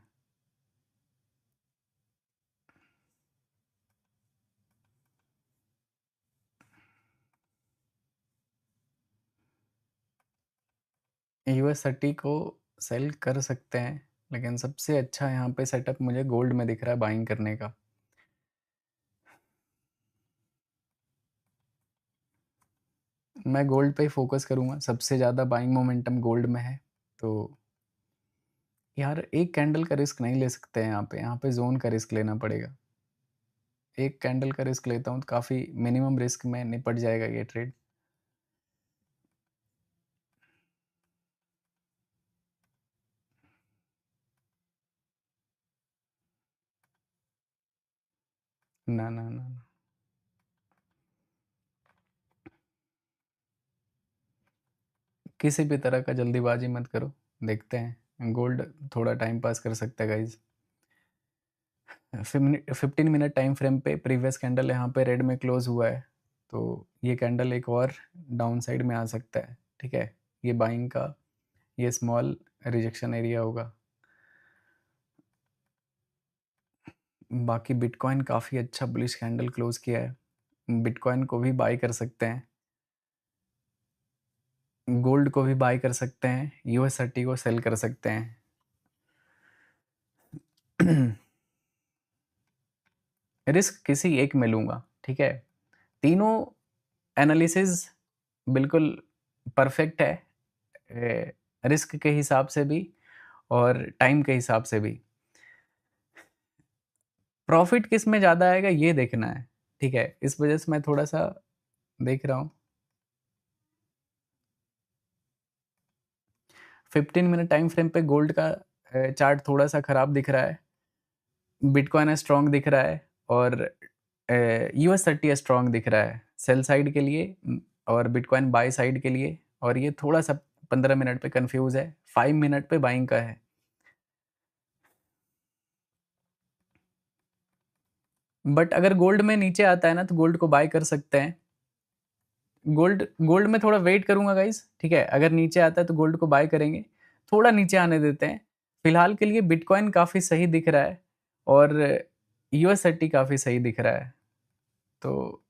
यूएसडी को सेल कर सकते हैं, लेकिन सबसे अच्छा यहाँ पे सेटअप मुझे गोल्ड में दिख रहा है बाइंग करने का। मैं गोल्ड पे ही फोकस करूँगा, सबसे ज़्यादा बाइंग मोमेंटम गोल्ड में है। तो यार एक कैंडल का रिस्क नहीं ले सकते हैं यहाँ पे जोन का रिस्क लेना पड़ेगा। एक कैंडल का रिस्क लेता हूँ तो काफ़ी मिनिमम रिस्क में निपट जाएगा ये ट्रेड। ना ना ना ना, किसी भी तरह का जल्दीबाजी मत करो, देखते हैं। गोल्ड थोड़ा टाइम पास कर सकता है गाइज। 15 मिनट टाइम फ्रेम पे प्रीवियस कैंडल यहाँ पे रेड में क्लोज हुआ है, तो ये कैंडल एक और डाउन साइड में आ सकता है, ठीक है। ये बाइंग का ये स्मॉल रिजेक्शन एरिया होगा। बाकी बिटकॉइन काफ़ी अच्छा बुलिश कैंडल क्लोज किया है, बिटकॉइन को भी बाय कर सकते हैं, गोल्ड को भी बाय कर सकते हैं, यूएसडी को सेल कर सकते हैं। रिस्क किसी एक में लूँगा, ठीक है। तीनों एनालिसिस बिल्कुल परफेक्ट है, रिस्क के हिसाब से भी और टाइम के हिसाब से भी। प्रॉफिट किस में ज़्यादा आएगा ये देखना है, ठीक है। इस वजह से मैं थोड़ा सा देख रहा हूँ। 15 मिनट टाइम फ्रेम पे गोल्ड का चार्ट थोड़ा सा खराब दिख रहा है, बिटकॉइन स्ट्रॉन्ग दिख रहा है, और यूएसडी स्ट्रॉन्ग दिख रहा है सेल साइड के लिए, और बिटकॉइन बाय साइड के लिए। और ये थोड़ा सा 15 मिनट पे कंफ्यूज है, 5 मिनट पे बाइंग का है। बट अगर गोल्ड में नीचे आता है ना तो गोल्ड को बाय कर सकते हैं। गोल्ड गोल्ड में थोड़ा वेट करूंगा गाइस, ठीक है। अगर नीचे आता है तो गोल्ड को बाय करेंगे, थोड़ा नीचे आने देते हैं। फिलहाल के लिए बिटकॉइन काफ़ी सही दिख रहा है, और यूएसडी काफ़ी सही दिख रहा है। तो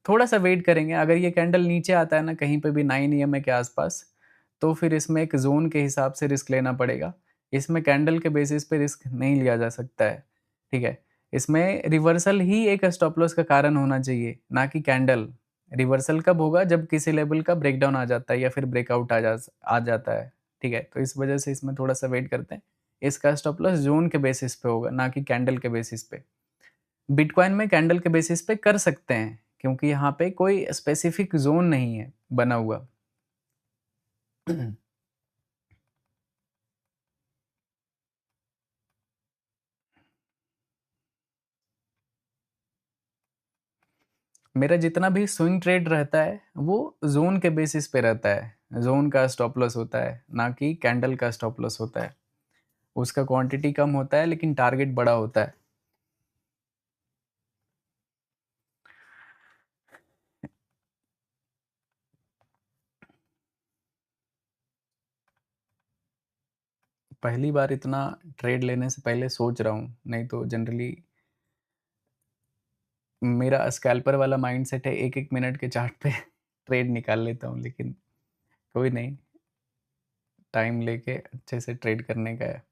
थोड़ा सा वेट करेंगे। अगर ये कैंडल नीचे आता है ना कहीं पे भी 9 EMA के आसपास, तो फिर इसमें एक जोन के हिसाब से रिस्क लेना पड़ेगा। इसमें कैंडल के बेसिस पे रिस्क नहीं लिया जा सकता है, ठीक है। इसमें रिवर्सल ही एक स्टॉप लॉस का कारण होना चाहिए, ना कि कैंडल। रिवर्सल कब होगा? जब किसी लेवल का ब्रेकडाउन आ जाता है या फिर ब्रेकआउट आ जाता है, ठीक है। तो इस वजह से इसमें थोड़ा सा वेट करते हैं। इसका स्टॉप लॉस जोन के बेसिस पे होगा, ना कि कैंडल के बेसिस पे। बिटकॉइन में कैंडल के बेसिस पे कर सकते हैं, क्योंकि यहाँ पे कोई स्पेसिफिक जोन नहीं है बना हुआ। मेरा जितना भी स्विंग ट्रेड रहता है वो जोन के बेसिस पे रहता है। जोन का स्टॉप लॉस होता है, ना कि कैंडल का स्टॉप लॉस होता है। उसका क्वांटिटी कम होता है लेकिन टारगेट बड़ा होता है। पहली बार इतना ट्रेड लेने से पहले सोच रहा हूँ, नहीं तो जनरली मेरा स्कैल्पर वाला माइंडसेट है, एक एक मिनट के चार्ट पे ट्रेड निकाल लेता हूँ। लेकिन कोई नहीं, टाइम लेके अच्छे से ट्रेड करने का है।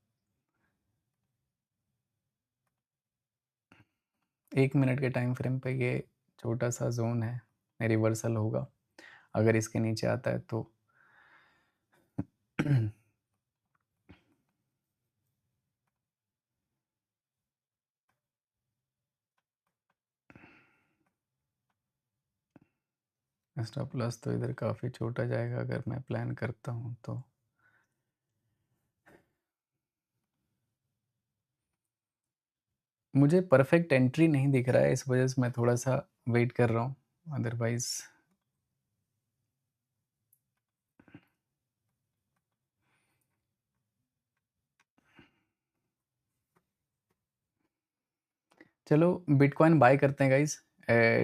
1 मिनट के टाइम फ्रेम पे ये छोटा सा जोन है, रिवर्सल होगा अगर इसके नीचे आता है तो। स्टॉप लॉस तो इधर काफ़ी छोटा जाएगा अगर मैं प्लान करता हूँ तो। मुझे परफेक्ट एंट्री नहीं दिख रहा है, इस वजह से मैं थोड़ा सा वेट कर रहा हूँ। अदरवाइज चलो बिटकॉइन बाय करते हैं गाइज।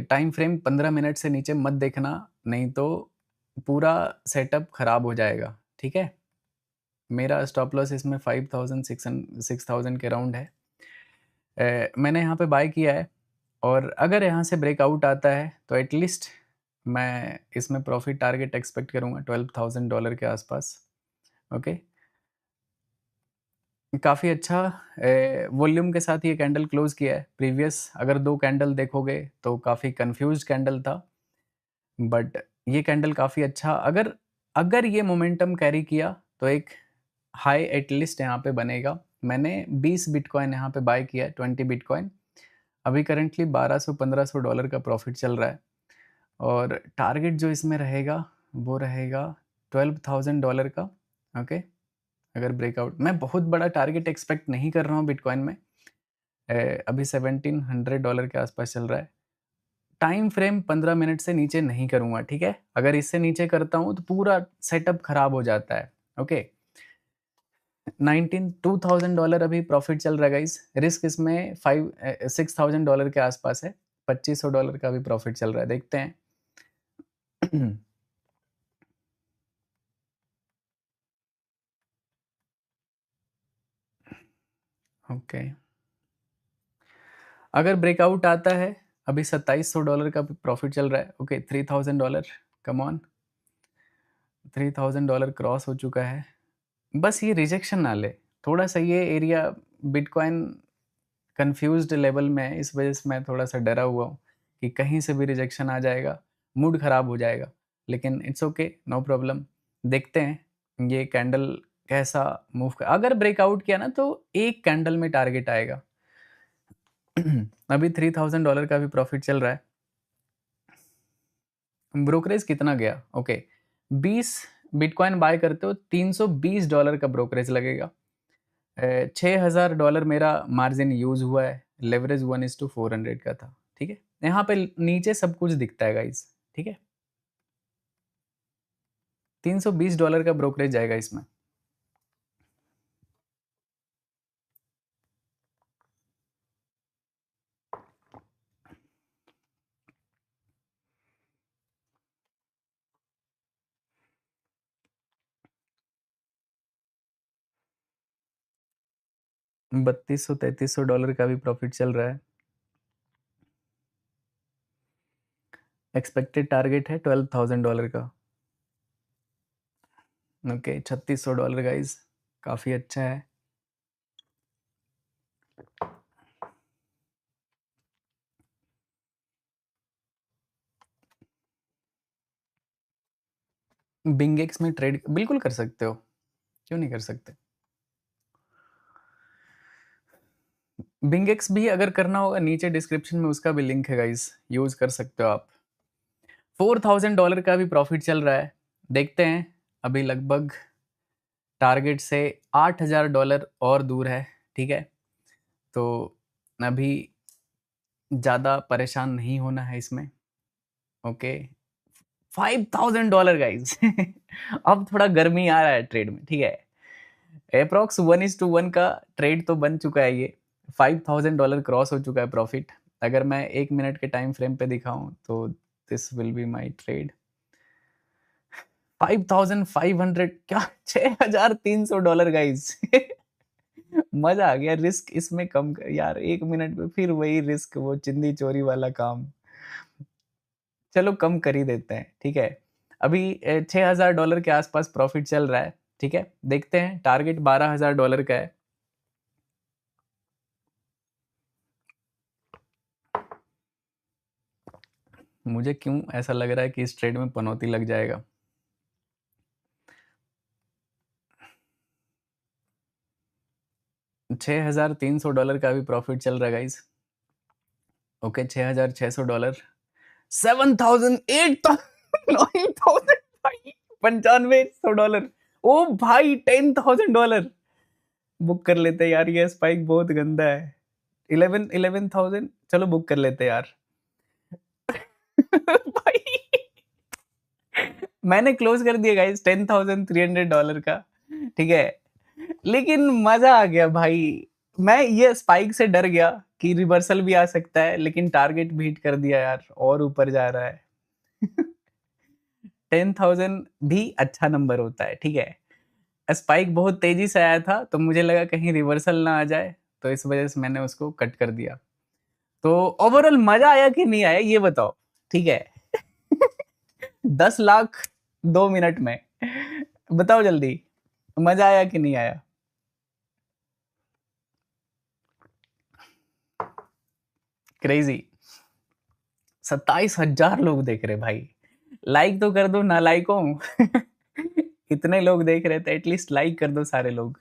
टाइम फ्रेम 15 मिनट से नीचे मत देखना, नहीं तो पूरा सेटअप खराब हो जाएगा, ठीक है। मेरा स्टॉप लॉस इसमें 5000 6000 के राउंड है। मैंने यहाँ पे बाय किया है, और अगर यहाँ से ब्रेकआउट आता है तो एटलीस्ट मैं इसमें प्रॉफिट टारगेट एक्सपेक्ट करूँगा $12,000 के आसपास। ओके, काफ़ी अच्छा वॉल्यूम के साथ ये कैंडल क्लोज किया है। प्रीवियस अगर 2 कैंडल देखोगे तो काफ़ी कंफ्यूज्ड कैंडल था, बट ये कैंडल काफ़ी अच्छा, अगर अगर ये मोमेंटम कैरी किया तो एक हाई एटलीस्ट यहाँ पे बनेगा। मैंने 20 बिटकॉइन यहाँ पे बाय किया है, 20 बिटकॉइन। अभी करंटली $1200-1500 का प्रॉफिट चल रहा है, और टारगेट जो इसमें रहेगा वो रहेगा $12,000 का। ओके, अगर ब्रेकआउट, मैं बहुत बड़ा टारगेट एक्सपेक्ट नहीं कर रहा हूँ बिटकॉइन में। अभी $1700 के आसपास चल रहा है। टाइम फ्रेम 15 मिनट से नीचे नहीं करूँगा, ठीक है। अगर इससे नीचे करता हूँ तो पूरा सेटअप खराब हो जाता है। ओके, 19 $2000 अभी प्रॉफिट चल रहा है गाइस। रिस्क इसमें $6000 के आसपास है। $2500 का भी प्रॉफिट चल रहा है, देखते हैं। ओके, अगर ब्रेकआउट आता है, अभी $2700 का प्रॉफिट चल रहा है। ओके, $3000, कम ऑन, $3000 क्रॉस हो चुका है। बस ये रिजेक्शन ना ले, थोड़ा सा ये एरिया बिटकॉइन कंफ्यूज्ड लेवल में है, इस वजह से मैं थोड़ा सा डरा हुआ हूँ कि कहीं से भी रिजेक्शन आ जाएगा, मूड खराब हो जाएगा। लेकिन इट्स ओके, नो प्रॉब्लम। देखते हैं ये कैंडल कैसा मूव कर, अगर ब्रेकआउट किया ना तो एक कैंडल में टारगेट आएगा। अभी $3000 का भी प्रॉफिट चल रहा है। ब्रोकरेज कितना गया? ओके, 20 बिटकॉइन बाय करते हो $320 का ब्रोकरेज लगेगा। $6000 मेरा मार्जिन यूज हुआ है। लेवरेज 1:400 का था, ठीक है। यहाँ पे नीचे सब कुछ दिखता है गाइस, ठीक है। $320 का ब्रोकरेज जाएगा इसमें। $3200-3300 का भी प्रॉफिट चल रहा है। एक्सपेक्टेड टारगेट है $12,000 का। ओके, $3600 गाइस, काफी अच्छा है। बिंगेक्स में ट्रेड बिल्कुल कर सकते हो, क्यों नहीं कर सकते। बिंगेक्स भी अगर करना होगा, नीचे डिस्क्रिप्शन में उसका भी लिंक है गाइस, यूज कर सकते हो आप। $4000 का भी प्रॉफिट चल रहा है। देखते हैं, अभी लगभग टारगेट से $8000 और दूर है, ठीक है। तो अभी ज़्यादा परेशान नहीं होना है इसमें। Okay, $5000 guys. अब थोड़ा गर्मी आ रहा है ट्रेड में, ठीक है। अप्रोक्स 1:1 का ट्रेड तो बन चुका है ये। $5000 क्रॉस हो चुका है प्रॉफिट। अगर मैं 1 मिनट के टाइम फ्रेम पे दिखाऊं तो this will be my trade. 5500 क्या, $6300 गाइस। मजा आ गया। रिस्क इसमें कम यार, 1 मिनट में फिर वही रिस्क, वो चिंदी चोरी वाला काम। चलो कम कर ही देते हैं, ठीक है। अभी $6000 के आसपास प्रॉफिट चल रहा है, ठीक है। देखते हैं, टारगेट $12000 का है। मुझे क्यों ऐसा लग रहा है कि इस ट्रेड में पनौती लग जाएगा। $6300 का भी प्रॉफिट चल रहा है गाइस। ओके, $6600, 7000, 8000 भाई, $9500। ओ भाई, $10000 बुक कर लेते यार, ये स्पाइक बहुत गंदा है। 11,000 चलो बुक कर लेते यार। भाई, मैंने क्लोज कर दिया गाइस $10,300 का, ठीक है। लेकिन मजा आ गया भाई। मैं ये स्पाइक से डर गया कि रिवर्सल भी आ सकता है, लेकिन टारगेट भी हिट कर दिया यार, और ऊपर जा रहा है। 10,000 भी अच्छा नंबर होता है, ठीक है। स्पाइक बहुत तेजी से आया था, तो मुझे लगा कहीं रिवर्सल ना आ जाए, तो इस वजह से मैंने उसको कट कर दिया। तो ओवरऑल मजा आया कि नहीं आया ये बताओ, ठीक है। 10 लाख 2 मिनट में, बताओ जल्दी, मजा आया कि नहीं आया। क्रेजी। 27,000 लोग देख रहे भाई। लाइक तो कर दो ना लाइकों। इतने लोग देख रहे थे, एटलीस्ट लाइक कर दो सारे लोग।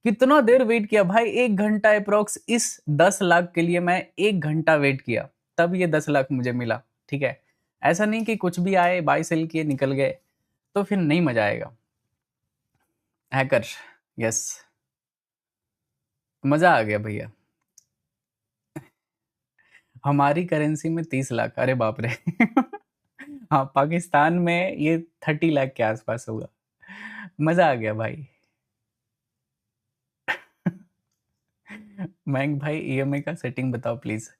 कितना देर वेट किया भाई, 1 घंटा अप्रोक्स। इस 10 लाख के लिए मैं 1 घंटा वेट किया, तब ये 10 लाख मुझे मिला, ठीक है। ऐसा नहीं कि कुछ भी आए, बाय सेल किए निकल गए, तो फिर नहीं मजा आएगा। हैकर, यस, मजा आ गया भैया। हमारी करेंसी में 30 लाख, अरे बाप रे। हाँ, पाकिस्तान में ये 30 लाख के आसपास होगा। मजा आ गया भाई। मयंक भाई, ईएमआई का सेटिंग बताओ प्लीज।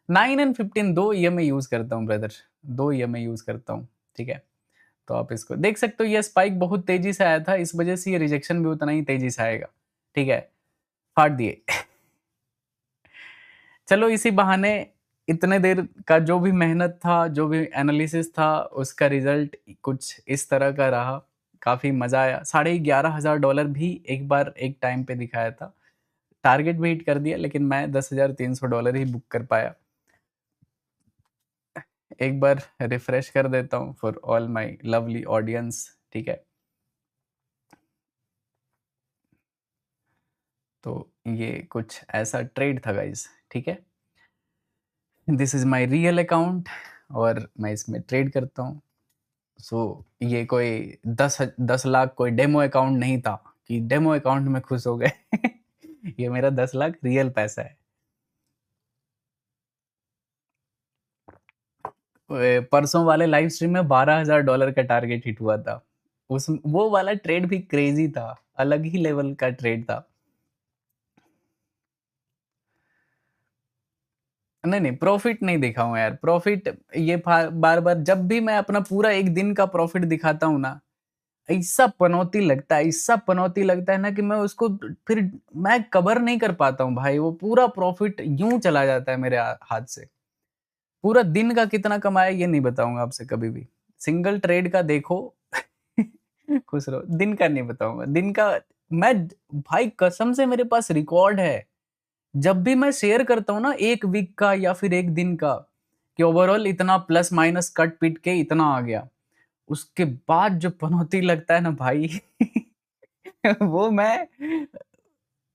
9 एंड 15 दो ईएमआई यूज करता हूँ ब्रदर, 2 ईएमआई यूज करता हूँ, ठीक है। तो आप इसको देख सकते हो, ये स्पाइक बहुत तेजी से आया था, इस वजह से ये रिजेक्शन भी उतना ही तेजी से आएगा, ठीक है। फाड़ दिए। चलो इसी बहाने इतने देर का जो भी मेहनत था, जो भी एनालिसिस था, उसका रिजल्ट कुछ इस तरह का रहा। काफी मजा आया। $11,500 भी एक बार एक टाइम पे दिखाया था। टारगेट भी हिट कर दिया, लेकिन मैं $10,300 ही बुक कर पाया। एक बार रिफ्रेश कर देता हूँ for all my lovely audience, ठीक है। तो ये कुछ ऐसा ट्रेड था गाइस, ठीक है। This is my real account और मैं इसमें ट्रेड करता हूँ। सो ये कोई 10 लाख कोई डेमो अकाउंट नहीं था कि डेमो अकाउंट में खुश हो गए। ये मेरा 10 लाख रियल पैसा है। परसों वाले लाइव स्ट्रीम में $12,000 का टारगेट हिट हुआ था। उस वो वाला ट्रेड भी क्रेजी था, अलग ही लेवल का ट्रेड था। नहीं नहीं, प्रॉफिट नहीं दिखा हूं यार। प्रॉफिट ये बार बार जब भी मैं अपना पूरा एक दिन का प्रॉफिट दिखाता हूँ ना, ऐसा पनौती लगता है ना कि मैं उसको फिर मैं कवर नहीं कर पाता हूँ भाई। वो पूरा प्रॉफिट यूं चला जाता है मेरे हाथ से। पूरा दिन का कितना कमाया ये नहीं बताऊंगा आपसे कभी भी। सिंगल ट्रेड का देखो खुश रहो। दिन का नहीं बताऊंगा। दिन का मैं भाई कसम से मेरे पास रिकॉर्ड है। जब भी मैं शेयर करता हूँ ना एक वीक का या फिर एक दिन का कि ओवरऑल इतना प्लस माइनस कट पिट के इतना आ गया, उसके बाद जो पनौती लगता है ना भाई वो मैं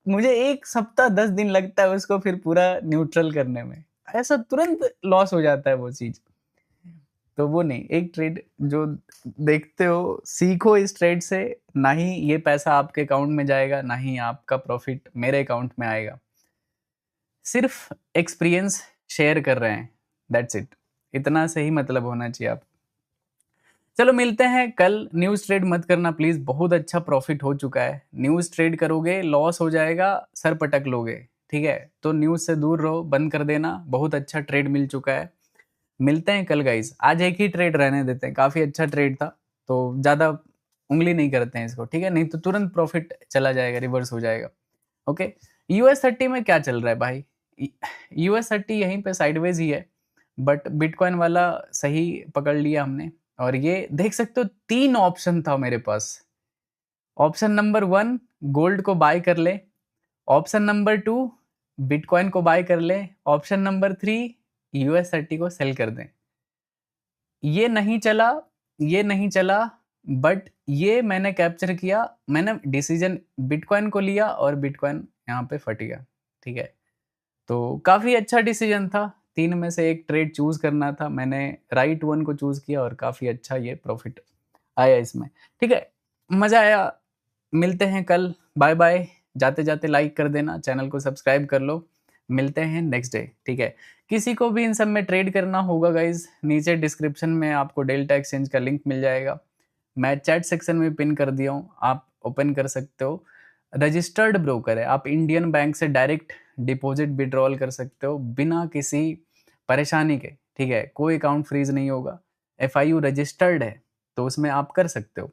मुझे 1 सप्ताह 10 दिन लगता है उसको फिर पूरा न्यूट्रल करने में। ऐसा तुरंत लॉस हो जाता है वो चीज़। तो वो नहीं, एक ट्रेड जो देखते हो सीखो इस ट्रेड से। ना ही ये पैसा आपके अकाउंट में जाएगा, ना ही आपका प्रॉफिट मेरे अकाउंट में आएगा। सिर्फ एक्सपीरियंस शेयर कर रहे हैं, दैट्स इट। इतना से ही मतलब होना चाहिए आप। चलो मिलते हैं कल। न्यूज़ ट्रेड मत करना प्लीज़, बहुत अच्छा प्रॉफिट हो चुका है। न्यूज़ ट्रेड करोगे लॉस हो जाएगा, सर पटक लोगे, ठीक है? तो न्यूज़ से दूर रहो, बंद कर देना। बहुत अच्छा ट्रेड मिल चुका है। मिलते हैं कल गाइस। आज एक ही ट्रेड रहने देते हैं, काफ़ी अच्छा ट्रेड था, तो ज़्यादा उंगली नहीं करते हैं इसको, ठीक है? नहीं तो तुरंत प्रॉफिट चला जाएगा, रिवर्स हो जाएगा। ओके, US30 में क्या चल रहा है भाई? US30 यहीं पे साइडवेज ही है, बट बिटकॉइन वाला सही पकड़ लिया हमने। और ये देख सकते हो 3 ऑप्शन था मेरे पास। ऑप्शन नंबर 1 गोल्ड को बाय कर ले, ऑप्शन नंबर 2 बिटकॉइन को बाय कर ले, ऑप्शन नंबर 3 US30 को सेल कर दें। ये नहीं चला, ये नहीं चला, बट ये मैंने कैप्चर किया। मैंने डिसीजन बिटकॉइन को लिया और बिटकॉइन यहाँ पे फट गया, ठीक है? तो काफ़ी अच्छा डिसीजन था। 3 में से एक ट्रेड चूज़ करना था, मैंने राइट वन को चूज़ किया और काफ़ी अच्छा ये प्रॉफिट आया इसमें, ठीक है? मज़ा आया। मिलते हैं कल, बाय बाय। जाते-जाते लाइक कर देना, चैनल को सब्सक्राइब कर लो। मिलते हैं नेक्स्ट डे, ठीक है? किसी को भी इन सब में ट्रेड करना होगा गाइज़, नीचे डिस्क्रिप्शन में आपको डेल्टा एक्सचेंज का लिंक मिल जाएगा। मैं चैट सेक्शन में पिन कर दिया हूँ, आप ओपन कर सकते हो। रजिस्टर्ड ब्रोकर है, आप इंडियन बैंक से डायरेक्ट डिपॉजिट विड्रॉल कर सकते हो बिना किसी परेशानी के, ठीक है? कोई अकाउंट फ्रीज नहीं होगा। FIU रजिस्टर्ड है, तो उसमें आप कर सकते हो,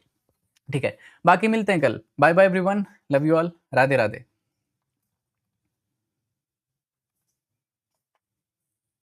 ठीक है? बाकी मिलते हैं कल। Bye bye everyone, love you all, Radhe Radhe.